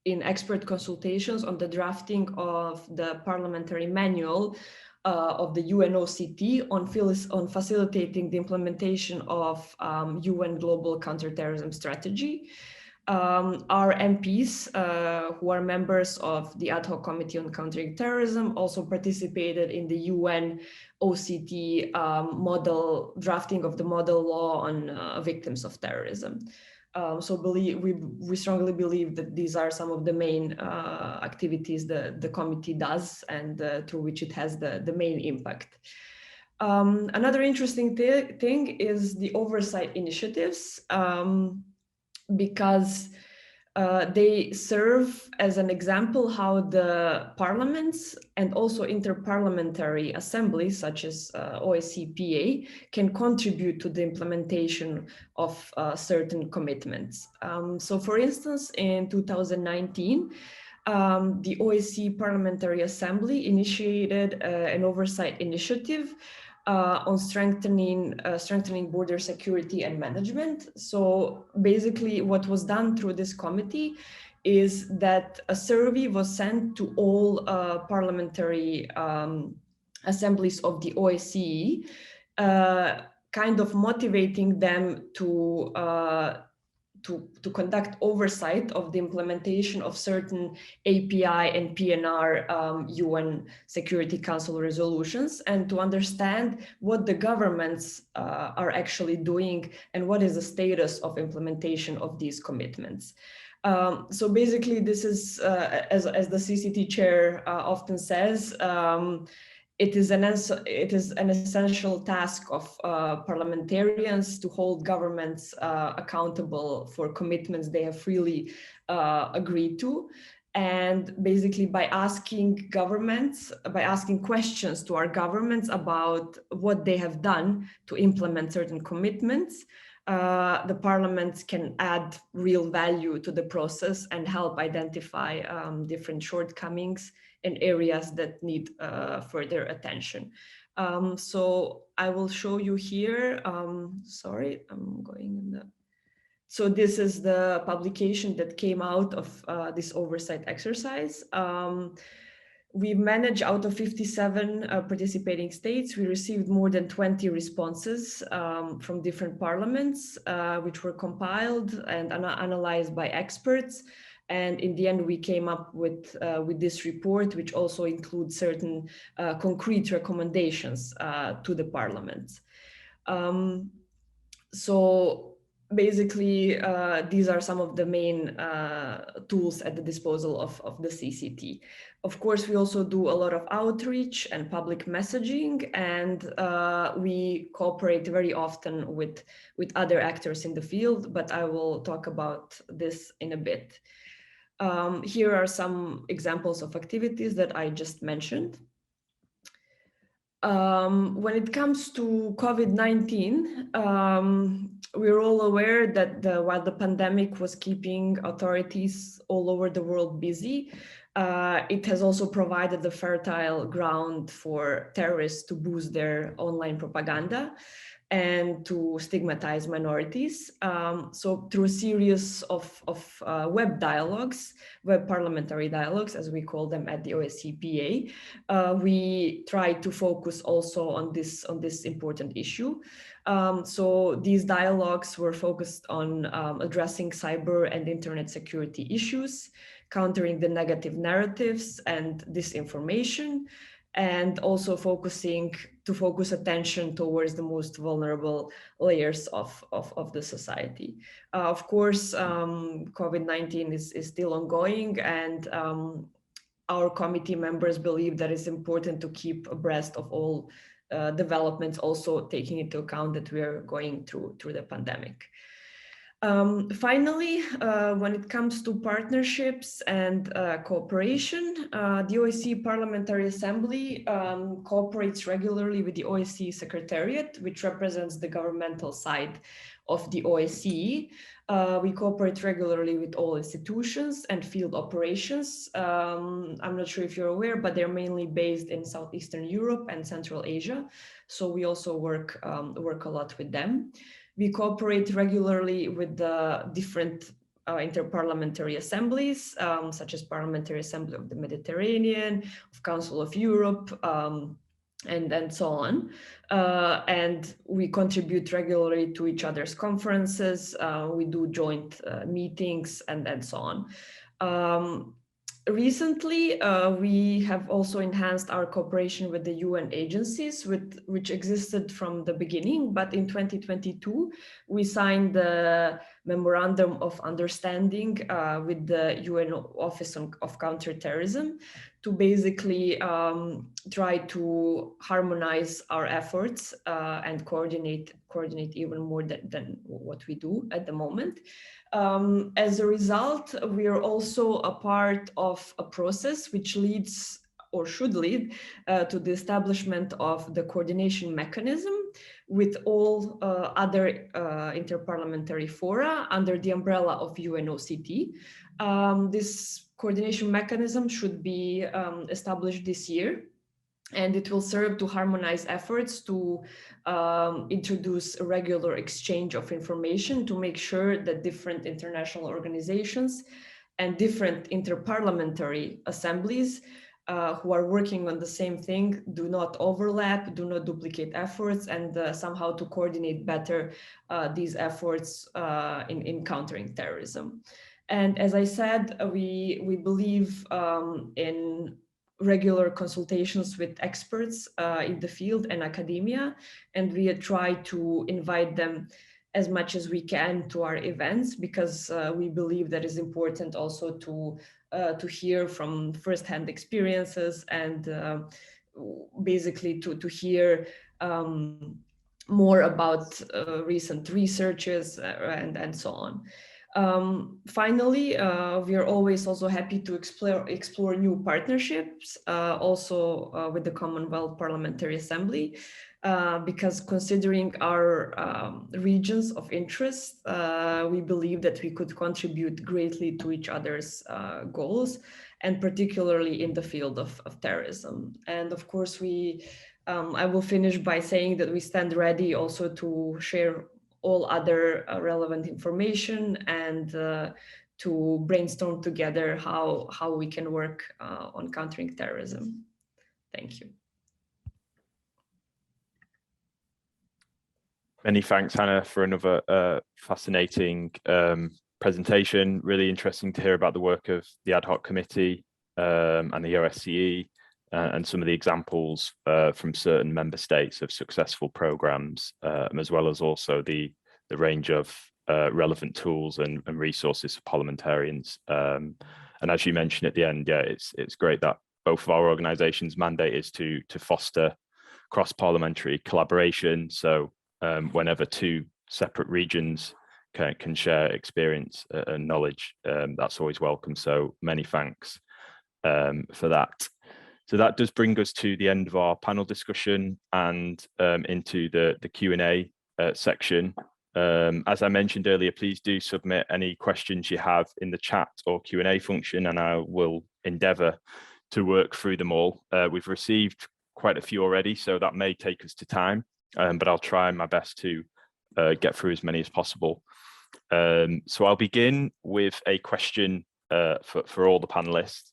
Speaker 4: expert consultations on the drafting of the parliamentary manual of the UNOCT on facilitating the implementation of UN Global Counterterrorism Strategy. Our MPs, who are members of the Ad Hoc Committee on Countering Terrorism, also participated in the UN OCT drafting of the model law on victims of terrorism. So we strongly believe that these are some of the main activities the committee does and through which it has the main impact. Another interesting thing is the oversight initiatives. Because they serve as an example how the parliaments and also interparliamentary assemblies such as OSCE-PA can contribute to the implementation of certain commitments. So for instance, in 2019, the OSCE Parliamentary Assembly initiated an oversight initiative on strengthening border security and management. So basically what was done through this committee is that a survey was sent to all parliamentary assemblies of the OSCE, kind of motivating them to conduct oversight of the implementation of certain API and PNR UN Security Council resolutions, and to understand what the governments are actually doing and what is the status of implementation of these commitments. So basically, this is, as the CCT chair often says, it is an essential task of parliamentarians to hold governments accountable for commitments they have freely agreed to. And basically by asking questions to our governments about what they have done to implement certain commitments, the parliaments can add real value to the process and help identify different shortcomings and areas that need further attention. So I will show you here, sorry, I'm going in the, so this is the publication that came out of this oversight exercise. We managed out of 57 participating states, we received more than 20 responses from different parliaments, which were compiled and analyzed by experts. And in the end, we came up with this report, which also includes certain concrete recommendations to the parliament. So basically, these are some of the main tools at the disposal of the CCT. Of course, we also do a lot of outreach and public messaging, and we cooperate very often with other actors in the field, but I will talk about this in a bit. Here are some examples of activities that I just mentioned. When it comes to COVID-19, we're all aware that while the pandemic was keeping authorities all over the world busy, It has also provided a fertile ground for terrorists to boost their online propaganda and to stigmatize minorities. So through a series of web dialogues, web parliamentary dialogues, as we call them at the OSCPA, we try to focus also on this important issue. So these dialogues were focused on addressing cyber and internet security issues, countering the negative narratives and disinformation, and also focus attention towards the most vulnerable layers of the society. Of course, COVID-19 is still ongoing, and our committee members believe that it's important to keep abreast of all developments, also taking into account that we are going through the pandemic. Finally, when it comes to partnerships and cooperation, the OSCE Parliamentary Assembly cooperates regularly with the OSCE Secretariat, which represents the governmental side of the OSCE. We cooperate regularly with all institutions and field operations. I'm not sure if you're aware, but they're mainly based in Southeastern Europe and Central Asia. So we also work a lot with them. We cooperate regularly with the different interparliamentary assemblies, such as Parliamentary Assembly of the Mediterranean, of Council of Europe, and so on. And we contribute regularly to each other's conferences. We do joint meetings and so on. Recently, we have also enhanced our cooperation with the UN agencies, which existed from the beginning. But in 2022, we signed the Memorandum of Understanding with the UN Office of Counterterrorism to basically try to harmonize our efforts and coordinate even more than what we do at the moment. As a result, we are also a part of a process which leads or should lead to the establishment of the coordination mechanism with all other interparliamentary fora under the umbrella of UNOCT. This coordination mechanism should be established this year, and it will serve to harmonize efforts to introduce a regular exchange of information to make sure that different international organizations and different interparliamentary assemblies who are working on the same thing do not overlap, do not duplicate efforts, and somehow to coordinate better these efforts in countering terrorism. And as I said, we believe in regular consultations with experts in the field and academia, and we try to invite them as much as we can to our events, because we believe that is important also to hear from firsthand experiences and basically to hear more about recent researches and so on. Finally, we are always also happy to explore new partnerships, also with the Commonwealth Parliamentary Assembly, because considering our regions of interest, we believe that we could contribute greatly to each other's goals, and particularly in the field of terrorism. And of course, I will finish by saying that we stand ready also to share all other relevant information and to brainstorm together how we can work on countering terrorism. Thank you.
Speaker 1: Many thanks, Hannah, for another fascinating presentation. Really interesting to hear about the work of the ad hoc committee and the OSCE and some of the examples from certain member states of successful programs, as well as also the range of relevant tools and resources for parliamentarians. And as you mentioned at the end, yeah, it's great that both of our organizations' mandate is to foster cross-parliamentary collaboration. So whenever two separate regions can share experience and knowledge, that's always welcome. So many thanks for that. So that does bring us to the end of our panel discussion and into the Q&A section. As I mentioned earlier, please do submit any questions you have in the chat or Q&A function, and I will endeavour to work through them all. We've received quite a few already, so that may take us to time, but I'll try my best to get through as many as possible. So I'll begin with a question for all the panelists,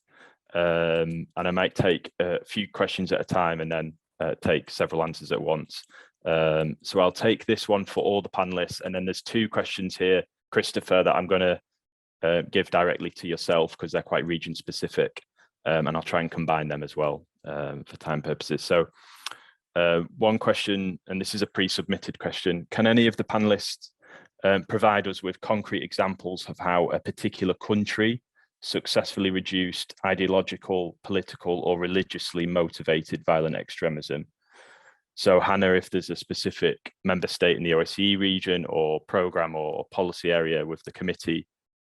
Speaker 1: and I might take a few questions at a time and then take several answers at once. So I'll take this one for all the panelists, and then there's two questions here, Christopher, that I'm going to give directly to yourself because they're quite region specific, and I'll try and combine them as well for time purposes. So one question, and this is a pre-submitted question: can any of the panelists provide us with concrete examples of how a particular country successfully reduced ideological, political, or religiously motivated violent extremism? So Hannah, if there's a specific member state in the OSCE region or programme or policy area with the committee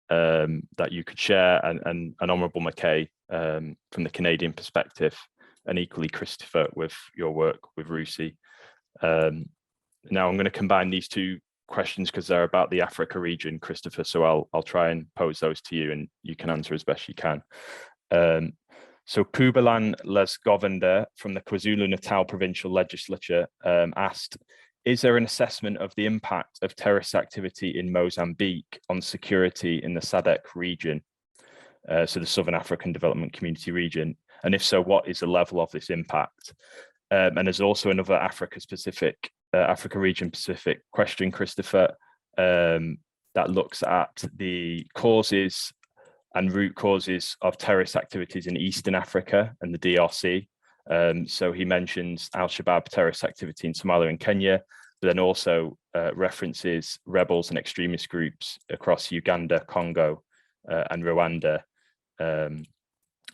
Speaker 1: that you could share, and Honourable McKay from the Canadian perspective, and equally Christopher with your work with RUSI. Now I'm going to combine these two questions because they're about the Africa region, Christopher, so I'll try and pose those to you and you can answer as best you can. So Pubalan Lesgovender from the KwaZulu-Natal Provincial Legislature asked, is there an assessment of the impact of terrorist activity in Mozambique on security in the SADC region, so the Southern African Development Community region? And if so, what is the level of this impact? And there's also another Africa region specific question, Christopher, that looks at the causes and root causes of terrorist activities in Eastern Africa and the DRC. So he mentions Al-Shabaab terrorist activity in Somalia and Kenya, but then also references rebels and extremist groups across Uganda, Congo, and Rwanda.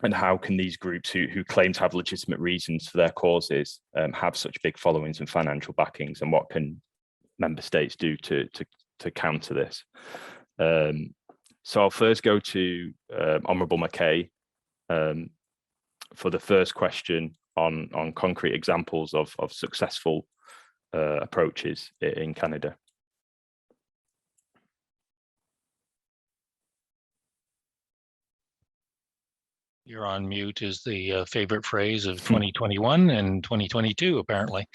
Speaker 1: And how can these groups who claim to have legitimate reasons for their causes have such big followings and financial backings, and what can member states do to counter this? So I'll first go to Honourable McKay for the first question on concrete examples of successful approaches in Canada.
Speaker 2: You're on mute is the favorite phrase of 2021 and 2022, apparently.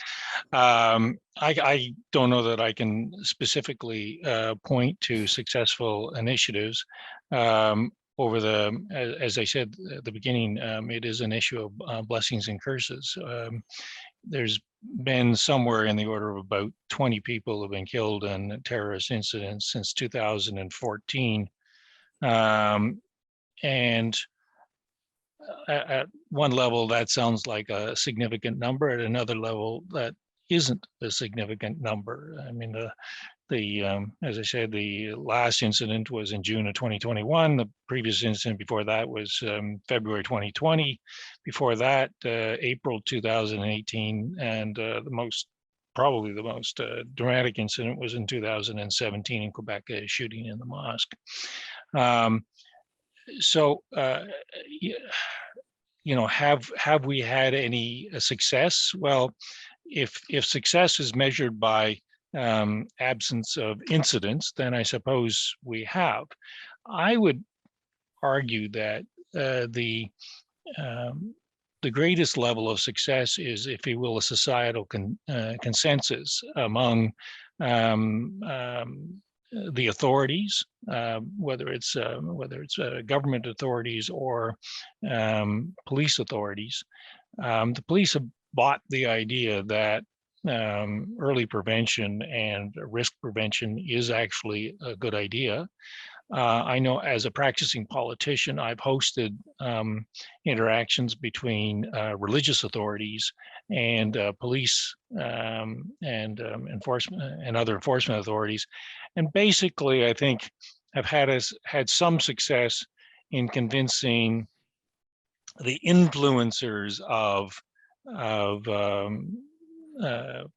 Speaker 2: I don't know that I can specifically point to successful initiatives. Over the, as I said at the beginning, it is an issue of blessings and curses. There's been somewhere in the order of about 20 people have been killed in terrorist incidents since 2014. And at one level, that sounds like a significant number. At another level, that isn't a significant number. I mean, as I said, the last incident was in June of 2021. The previous incident before that was February 2020. Before that, April 2018, and probably the most dramatic incident was in 2017 in Quebec, a shooting in the mosque. So, you know, have we had any success? Well, if success is measured by absence of incidents, then I suppose we have. I would argue that the greatest level of success is, if you will, a societal consensus among the authorities, whether it's government authorities or police authorities. The police have bought the idea that early prevention and risk prevention is actually a good idea. I know as a practicing politician, I've hosted interactions between religious authorities and police and enforcement and other enforcement authorities, and basically, I think, have had some success in convincing the influencers of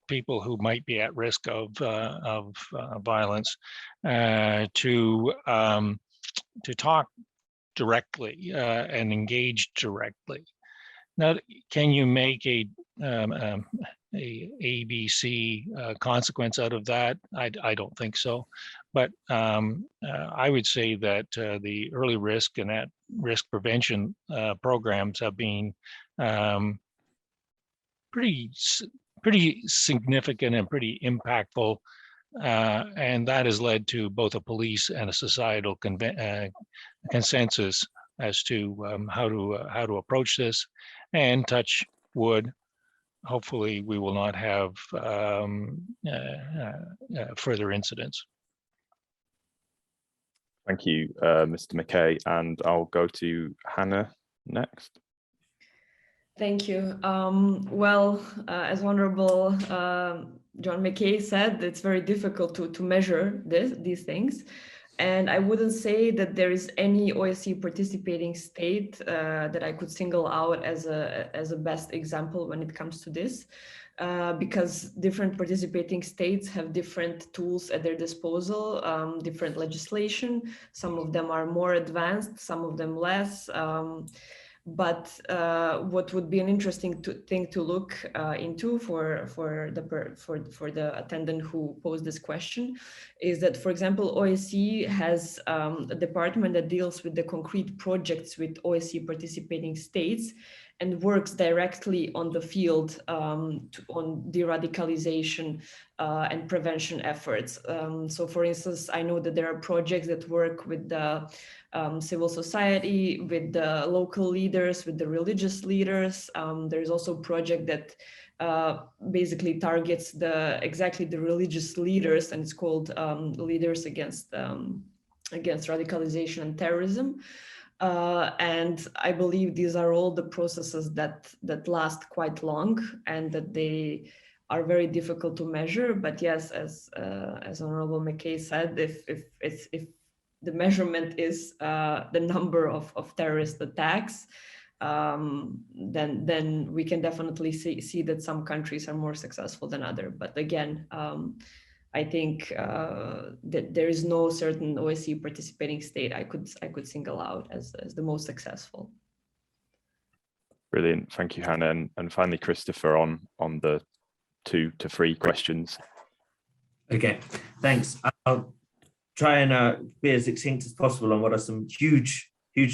Speaker 2: people who might be at risk of violence to talk directly and engage directly. Now, can you make a ABC consequence out of that? I don't think so. But I would say that the early risk and that risk prevention programs have been pretty significant and pretty impactful, and that has led to both a police and a societal consensus as to how to approach this. And touch wood, hopefully we will not have further incidents.
Speaker 1: Thank you, Mr. McKay, and I'll go to Hannah next.
Speaker 4: Thank you. Well, as Honorable John McKay said, it's very difficult to measure these things. And I wouldn't say that there is any OSCE participating state that I could single out as a best example when it comes to this, because different participating states have different tools at their disposal, different legislation. Some of them are more advanced, some of them less. But what would be an interesting thing to look into for the attendant who posed this question is that, for example, OSCE has a department that deals with the concrete projects with OSCE participating states and works directly on the field on de-radicalization and prevention efforts. So for instance, I know that there are projects that work with the civil society, with the local leaders, with the religious leaders. There's also a project that basically targets exactly the religious leaders, and it's called Leaders Against Radicalization and Terrorism. And I believe these are all the processes that last quite long and that they are very difficult to measure. But yes, as Honorable McKay said, if the measurement is the number of terrorist attacks, then we can definitely see that some countries are more successful than others. But again, I think that there is no certain OSCE participating state I could single out as the most successful.
Speaker 1: Brilliant, thank you, Hannah, and finally Christopher on the 2 to 3 questions.
Speaker 3: Okay, thanks. I'll try and be as succinct as possible on what are some huge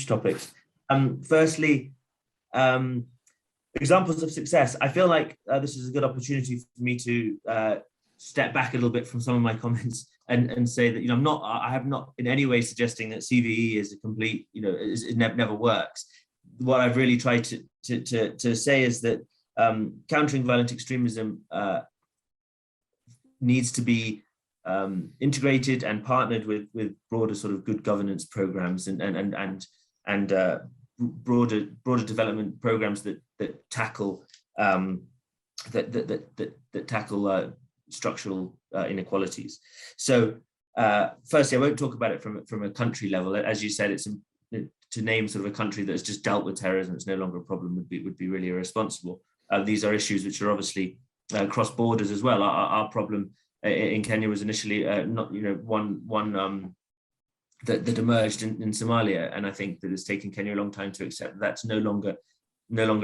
Speaker 3: topics. Firstly, examples of success. I feel like this is a good opportunity for me to step back a little bit from some of my comments and say that, I have not in any way suggesting that CVE is a complete, it never works. What I've really tried to say is that countering violent extremism needs to be integrated and partnered with broader sort of good governance programs and broader development programs that tackle tackle structural inequalities. So firstly, I won't talk about it from a country level. As you said, it's to name sort of a country that has just dealt with terrorism, it's no longer a problem, would be really irresponsible. These are issues which are obviously cross borders as well. Our problem in Kenya was initially one that emerged in Somalia, and I think that it's taken Kenya a long time to accept that that's no longer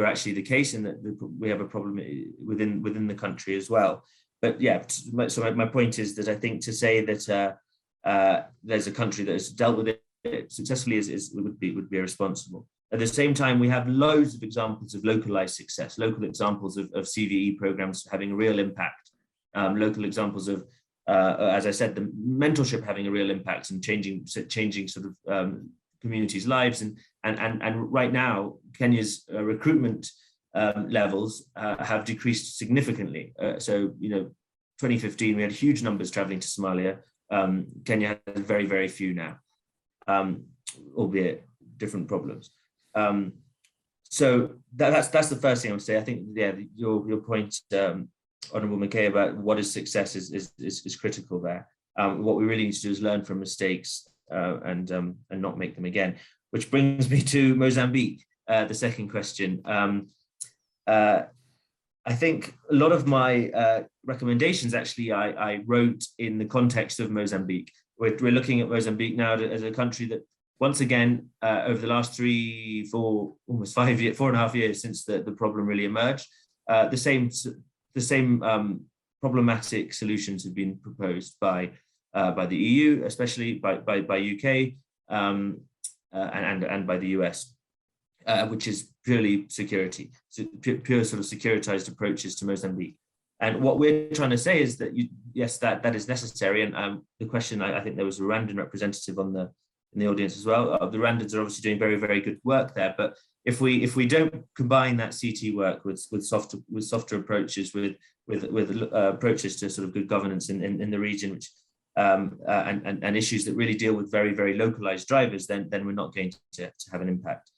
Speaker 3: actually the case, and that we have a problem within the country as well. But yeah, so my point is that I think to say that there's a country that has dealt with it successfully would be irresponsible. At the same time, we have loads of examples of localized success, local examples of CVE programs having a real impact, local examples of, as I said, the mentorship having a real impact and changing sort of communities' lives. And right now, Kenya's recruitment levels have decreased significantly. So, 2015, we had huge numbers traveling to Somalia. Kenya has very, very few now, albeit different problems. So that's the first thing I would say. I think, yeah, your point, Honourable McKay, about what is success is critical there. What we really need to do is learn from mistakes and not make them again. Which brings me to Mozambique, the second question. I think a lot of my recommendations, actually, I wrote in the context of Mozambique. We're looking at Mozambique now as a country that, once again, over the last 3, 4, almost 5 years, 4.5 years since the problem really emerged, the same problematic solutions have been proposed by by the EU, especially by UK, and by the US, which is purely security, so pure sort of securitized approaches to Mozambique. And what we're trying to say is that yes, that is necessary. And the question, I think there was a Rwandan representative in the audience as well. The Rwandans are obviously doing very, very good work there. But if we don't combine that CT work with softer approaches, with approaches to sort of good governance in the region, which and issues that really deal with very, very localized drivers, then we're not going to have an impact.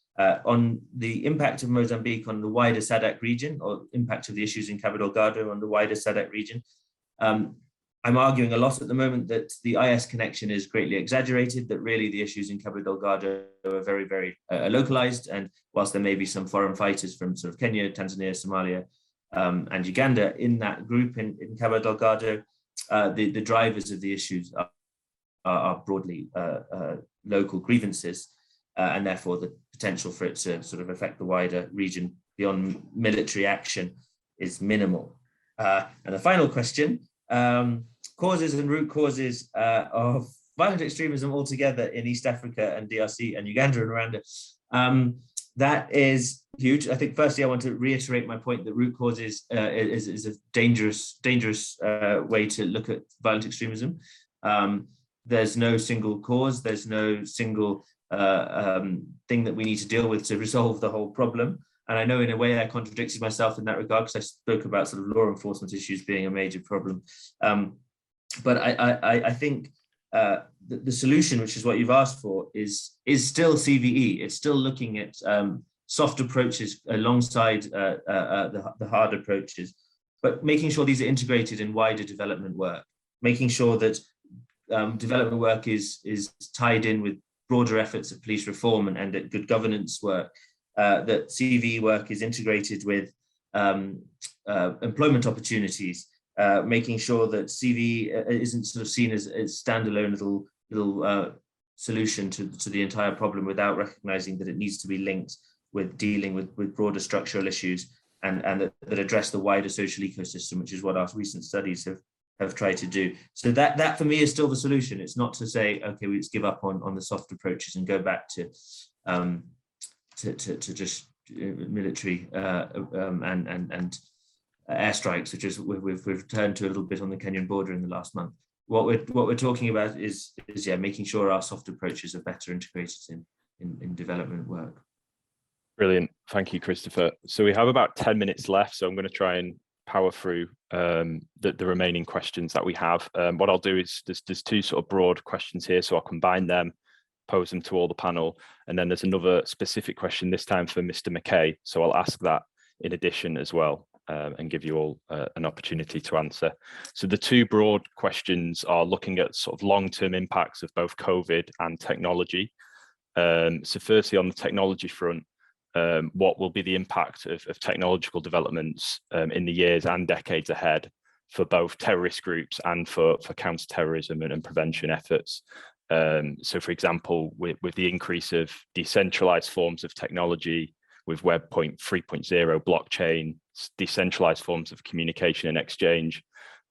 Speaker 3: On the impact of Mozambique on the wider SADC region, or impact of the issues in Cabo Delgado on the wider SADC region, I'm arguing a lot at the moment that the IS connection is greatly exaggerated, that really the issues in Cabo Delgado are very, very localized. And whilst there may be some foreign fighters from sort of Kenya, Tanzania, Somalia, and Uganda in that group in Cabo Delgado, the drivers of the issues are broadly local grievances, and therefore the potential for it to sort of affect the wider region beyond military action is minimal. And the final question, causes and root causes of violent extremism altogether in East Africa and DRC and Uganda and Rwanda. That is huge. I think firstly, I want to reiterate my point that root causes is a dangerous way to look at violent extremism. There's no single cause. There's no single thing that we need to deal with to resolve the whole problem. And I know in a way I contradicted myself in that regard, because I spoke about sort of law enforcement issues being a major problem. But I think the solution, which is what you've asked for, is still CVE. It's still looking at soft approaches alongside the hard approaches, but making sure these are integrated in wider development work, making sure that development work is tied in with broader efforts of police reform and at good governance work, that CVE work is integrated with employment opportunities, making sure that CVE isn't sort of seen as a standalone little solution to the entire problem, without recognizing that it needs to be linked with dealing with broader structural issues and that address the wider social ecosystem, which is what our recent studies have tried to do. So that for me is still the solution. It's not to say, okay, we just give up on the soft approaches and go back to just military and airstrikes, which is we've returned to a little bit on the Kenyan border in the last month. What we're talking about is making sure our soft approaches are better integrated in development work.
Speaker 1: Brilliant, thank you, Christopher. So we have about 10 minutes left, so I'm going to try and power through the remaining questions that we have. What I'll do is there's two sort of broad questions here, so I'll combine them, pose them to all the panel, and then there's another specific question this time for Mr. McKay, so I'll ask that in addition as well, and give you all an opportunity to answer. So the two broad questions are looking at sort of long-term impacts of both COVID and technology. So firstly, on the technology front, what will be the impact of technological developments in the years and decades ahead for both terrorist groups and for counter-terrorism and prevention efforts? So for example, with the increase of decentralized forms of technology, with Web 3.0, blockchain, decentralized forms of communication and exchange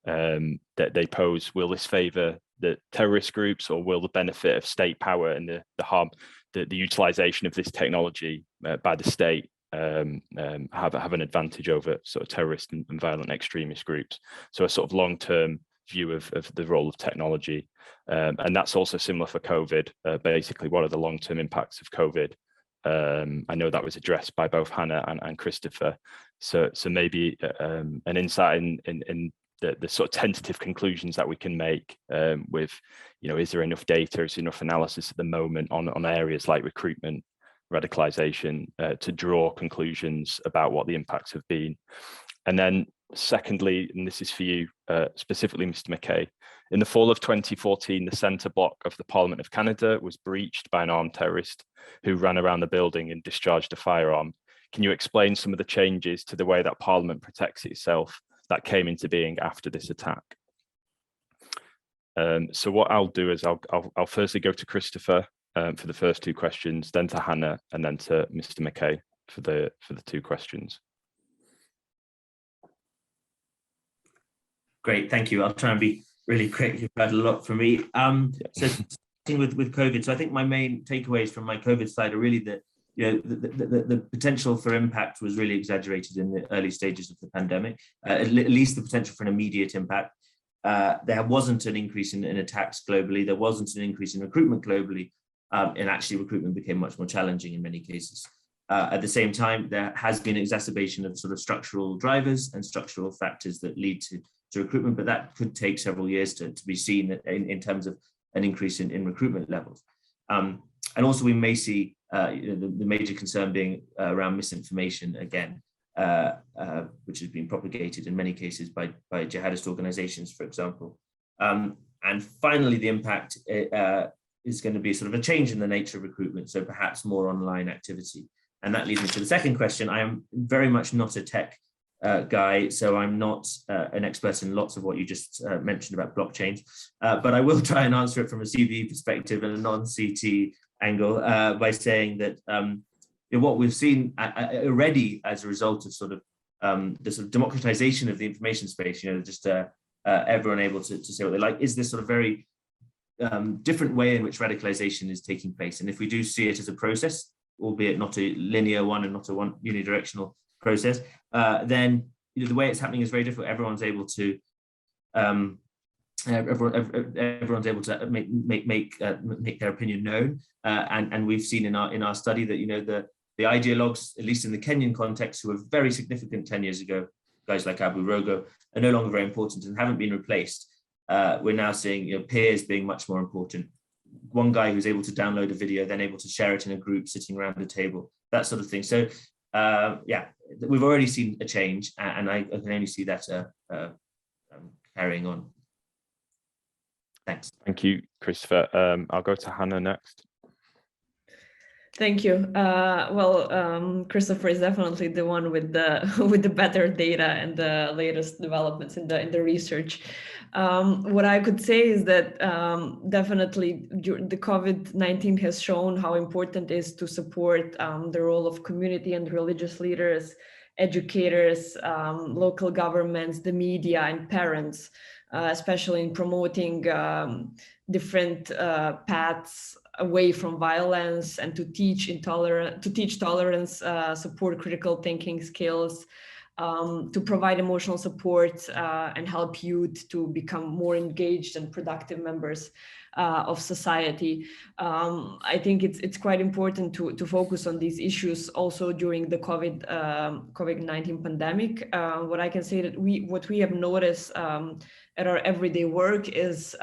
Speaker 1: that they pose, will this favor the terrorist groups, or will the benefit of state power and the utilization of this technology by the state have an advantage over sort of terrorist and violent extremist groups? So a sort of long-term view of the role of technology. And that's also similar for COVID. Basically, what are the long-term impacts of COVID? I know that was addressed by both Hannah and Christopher. So maybe an insight in the sort of tentative conclusions that we can make with, is there enough data, is there enough analysis at the moment on areas like recruitment, radicalization, to draw conclusions about what the impacts have been. And then secondly, and this is for you specifically, Mr. McKay, in the fall of 2014, the centre block of the Parliament of Canada was breached by an armed terrorist who ran around the building and discharged a firearm. Can you explain some of the changes to the way that Parliament protects itself that came into being after this attack? So what I'll do is I'll firstly go to Christopher for the first two questions, then to Hannah, and then to Mr. McKay for the two questions.
Speaker 3: Great, thank you. I'll try and be Really great. You've heard a lot from me. So starting with COVID, so I think my main takeaways from my COVID slide are really that the potential for impact was really exaggerated in the early stages of the pandemic, at least the potential for an immediate impact. There wasn't an increase in attacks globally. There wasn't an increase in recruitment globally. And actually recruitment became much more challenging in many cases. At the same time, there has been exacerbation of sort of structural drivers and structural factors that lead to recruitment, but that could take several years to be seen in terms of an increase in recruitment levels. And also we may see the major concern being around misinformation again, which has been propagated in many cases by jihadist organizations, for example. And finally, the impact is going to be sort of a change in the nature of recruitment, so perhaps more online activity. And that leads me to the second question. I am very much not a tech guy, so I'm not an expert in lots of what you just mentioned about blockchains, but I will try and answer it from a CV perspective and a non-CT angle by saying that what we've seen already as a result of sort of the sort of democratization of the information space, just everyone able to say what they like, is this sort of very different way in which radicalization is taking place. And if we do see it as a process, albeit not a linear one and not a one unidirectional process, then the way it's happening is very different. Everyone's able to make their opinion known, and we've seen in our study that the ideologues, at least in the Kenyan context, who were very significant 10 years ago, guys like Abu Rogo, are no longer very important and haven't been replaced. We're now seeing peers being much more important. One guy who's able to download a video, then able to share it in a group sitting around a table, that sort of thing. So yeah, we've already seen a change, and I can only see that carrying on. Thanks.
Speaker 1: Thank you, Christopher. I'll go to Hannah next.
Speaker 4: Thank you. Christopher is definitely the one with the better data and the latest developments in the research. What I could say is that definitely the COVID-19 has shown how important it is to support the role of community and religious leaders, educators, local governments, the media, and parents, especially in promoting different paths away from violence and to teach tolerance, support critical thinking skills, to provide emotional support and help youth to become more engaged and productive members of society. I think it's quite important to focus on these issues also during the COVID-19 pandemic. What I can say that what we have noticed at our everyday work is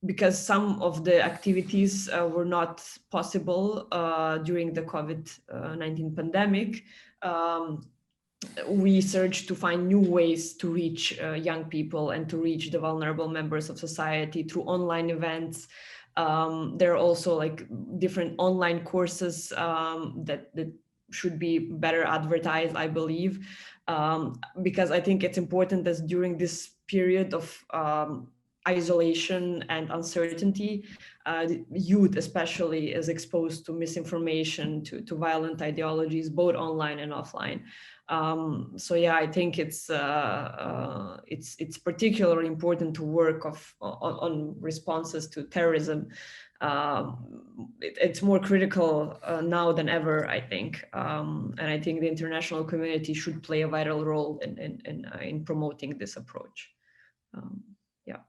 Speaker 4: because some of the activities were not possible during the COVID-19 pandemic, we searched to find new ways to reach young people and to reach the vulnerable members of society through online events. There are also like different online courses that should be better advertised, I believe, because I think it's important that during this period of isolation and uncertainty, youth especially is exposed to misinformation, to violent ideologies, both online and offline. So yeah, I think it's particularly important to work on responses to terrorism. It's more critical now than ever, I think, and I think the international community should play a vital role in promoting this approach. Yeah.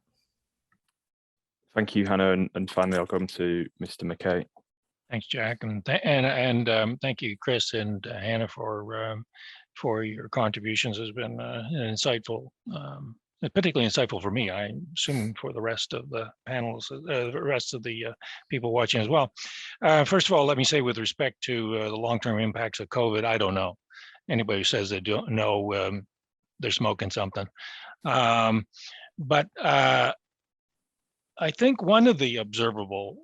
Speaker 4: Thank
Speaker 1: you, Hannah, and finally I'll come to Mr. McKay.
Speaker 2: Thanks, Jack, and thank you, Chris and Hannah, for your contributions. Has been insightful, particularly insightful for me. I assume for the rest of the panels, the rest of the people watching as well. First of all, let me say, with respect to the long-term impacts of COVID, I don't know. Anybody who says they don't know, they're smoking something. But I think one of the observable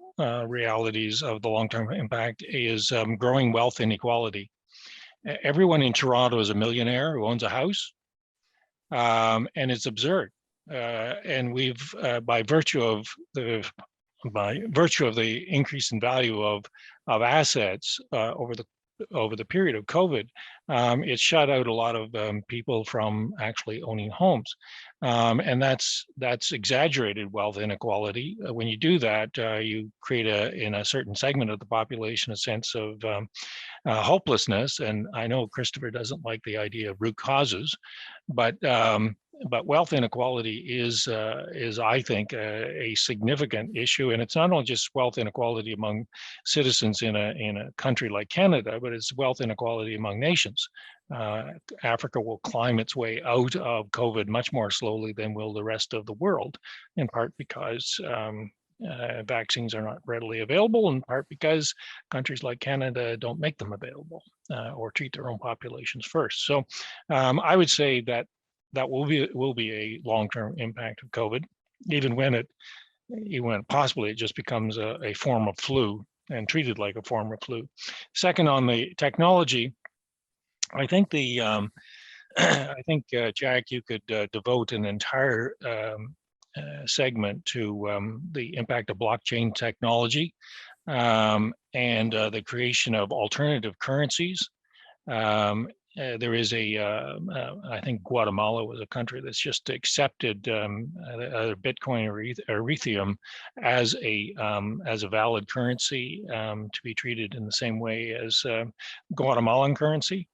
Speaker 2: realities of the long-term impact is growing wealth inequality. Everyone in Toronto is a millionaire who owns a house, and it's absurd. And we've, by virtue of the increase in value of assets over the the period of COVID, it shut out a lot of people from actually owning homes, and that's exaggerated wealth inequality. When you do that, you create in a certain segment of the population a sense of hopelessness. And I know Christopher doesn't like the idea of root causes, but wealth inequality is I think a significant issue, and it's not only just wealth inequality among citizens in a country like Canada, but it's wealth inequality among nations. Africa will climb its way out of COVID much more slowly than will the rest of the world, in part because vaccines are not readily available, in part because countries like Canada don't make them available or treat their own populations first. So I would say that will be a long-term impact of COVID, even when possibly it just becomes a form of flu and treated like a form of flu. Second, on the technology, I think Jack, you could devote an entire segment to the impact of blockchain technology and the creation of alternative currencies. There is I think Guatemala was a country that's just accepted Bitcoin or Ethereum as a valid currency to be treated in the same way as Guatemalan currency.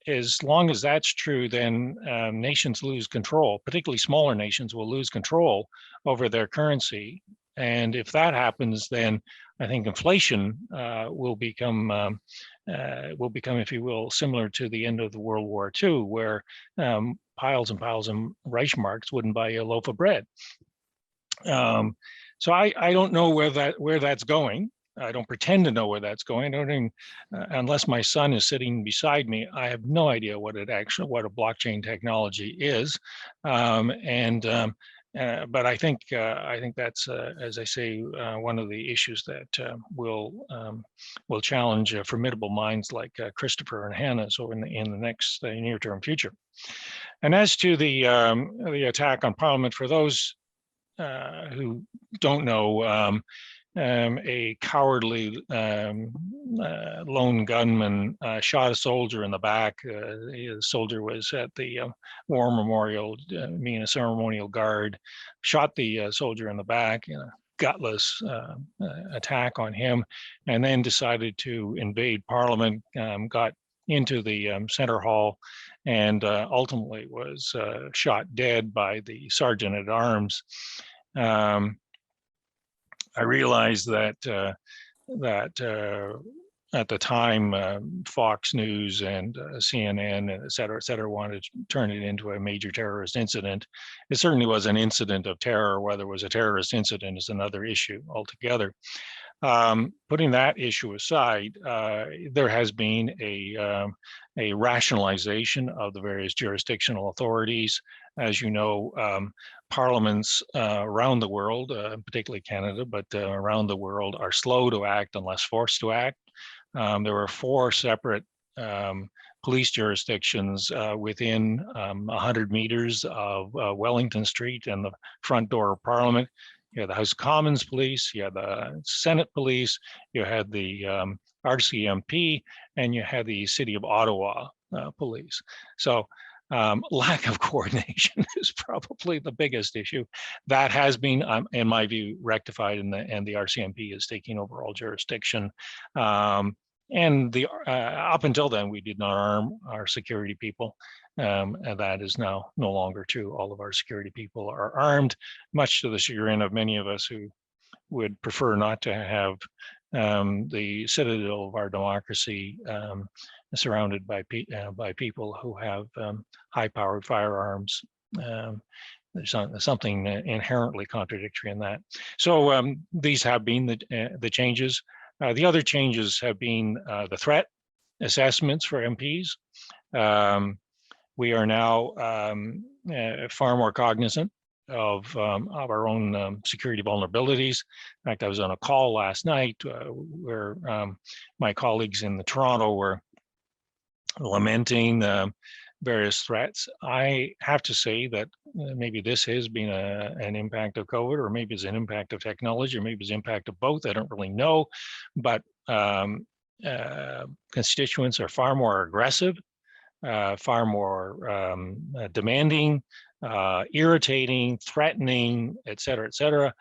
Speaker 2: As long as that's true, then nations lose control, particularly smaller nations will lose control over their currency. And if that happens, then I think inflation will become, if you will, similar to the end of the World War II, where piles and piles of Reichsmarks wouldn't buy you a loaf of bread. So I don't know where that's going. I don't pretend to know where that's going. I don't even, unless my son is sitting beside me, I have no idea what a blockchain technology is. But I think that's, as I say, one of the issues that will challenge formidable minds like Christopher and Hannah. So in the next near-term future. And as to the attack on Parliament, for those who don't know, a cowardly lone gunman shot a soldier in the back. The soldier was at the War Memorial, being a ceremonial guard, shot the soldier in the back in a gutless attack on him, and then decided to invade Parliament, got into the Centre Hall, and ultimately was shot dead by the Sergeant at Arms. I realized that at the time, Fox News and CNN, et cetera, wanted to turn it into a major terrorist incident. It certainly was an incident of terror. Whether it was a terrorist incident is another issue altogether. Putting that issue aside, there has been a rationalization of the various jurisdictional authorities. As you know, parliaments around the world, particularly Canada, but around the world, are slow to act unless forced to act. There were 4 separate police jurisdictions within 100 meters of Wellington Street and the front door of Parliament. You had the House of Commons police, you had the Senate police, you had the RCMP, and you had the City of Ottawa police. So lack of coordination is probably the biggest issue. That has been, in my view, rectified, and the RCMP is taking over all jurisdiction. And up until then, we did not arm our security people. And that is now no longer true. All of our security people are armed, much to the chagrin of many of us who would prefer not to have the citadel of our democracy surrounded by people who have high-powered firearms. There's something inherently contradictory in that. So these have been the changes. The other changes have been the threat assessments for MPs. We are now far more cognizant of our own security vulnerabilities. In fact, I was on a call last night where my colleagues in Toronto were lamenting various threats. I have to say that maybe this has been an impact of COVID, or maybe it's an impact of technology, or maybe it's an impact of both. I don't really know, but constituents are far more aggressive, far more demanding, irritating, threatening, et cetera,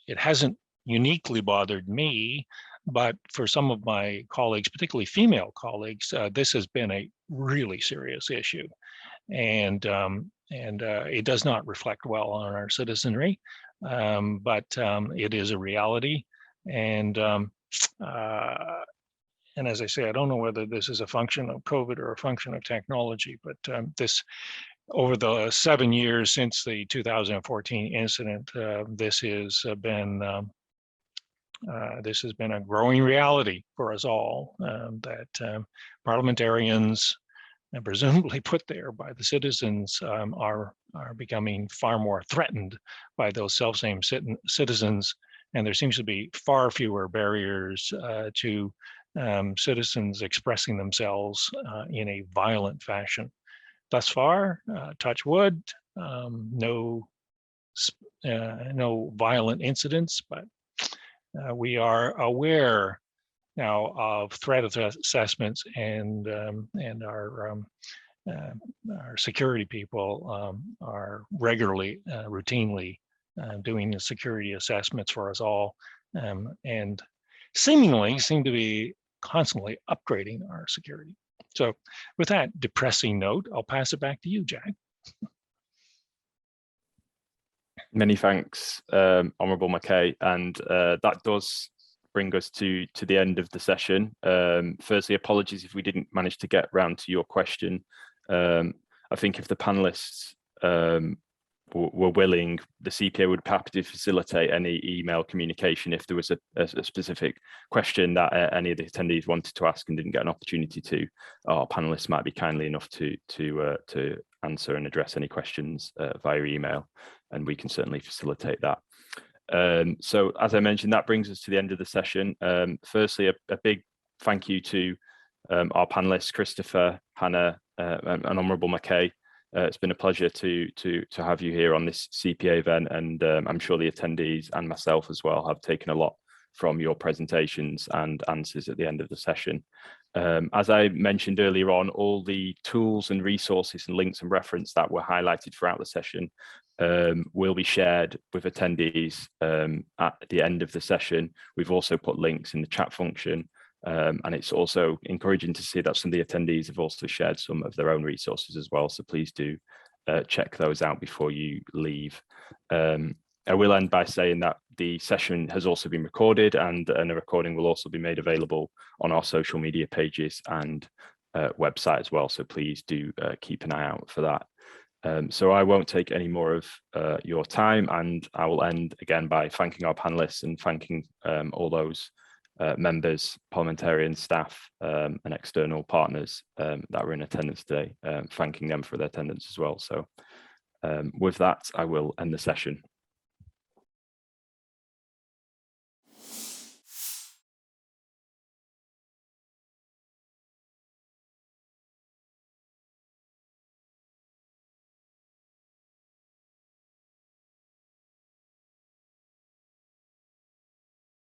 Speaker 2: it hasn't uniquely bothered me, but for some of my colleagues, particularly female colleagues, this has been a really serious issue, and it does not reflect well on our citizenry, but it is a reality, and as I say, I don't know whether this is a function of COVID or a function of technology, but this, over the 7 years since the 2014 incident, this has been a growing reality for us all, that parliamentarians, and presumably put there by the citizens, are becoming far more threatened by those self-same citizens, and there seems to be far fewer barriers to citizens expressing themselves in a violent fashion. Thus far, touch wood, no violent incidents, but we are aware now of threat assessments, and our security people are regularly, routinely doing the security assessments for us all, and seemingly seem to be constantly upgrading our security. So with that depressing note, I'll pass it back to you, Jack.
Speaker 1: Many thanks, Honourable Mackay, and that does bring us to the end of the session. Firstly, apologies if we didn't manage to get round to your question. I think if the panelists were willing, the CPA would be happy to facilitate any email communication if there was a specific question that any of the attendees wanted to ask and didn't get an opportunity to. Our panelists might be kindly enough to answer and address any questions via email, and we can certainly facilitate that. So as I mentioned, that brings us to the end of the session. Firstly, a big thank you to our panelists, Christopher, Hannah, and Honourable Mackay. It's been a pleasure to have you here on this CPA event, and I'm sure the attendees and myself as well have taken a lot from your presentations and answers at the end of the session. As I mentioned earlier on, all the tools and resources and links and reference that were highlighted throughout the session will be shared with attendees at the end of the session. We've also put links in the chat function, and it's also encouraging to see that some of the attendees have also shared some of their own resources as well. So please do check those out before you leave. I will end by saying that the session has also been recorded, and a recording will also be made available on our social media pages and website as well. So please do keep an eye out for that. So I won't take any more of your time, and I will end again by thanking our panelists and thanking all those members, parliamentarians, staff, and external partners that were in attendance today, thanking them for their attendance as well. So with that, I will end the session.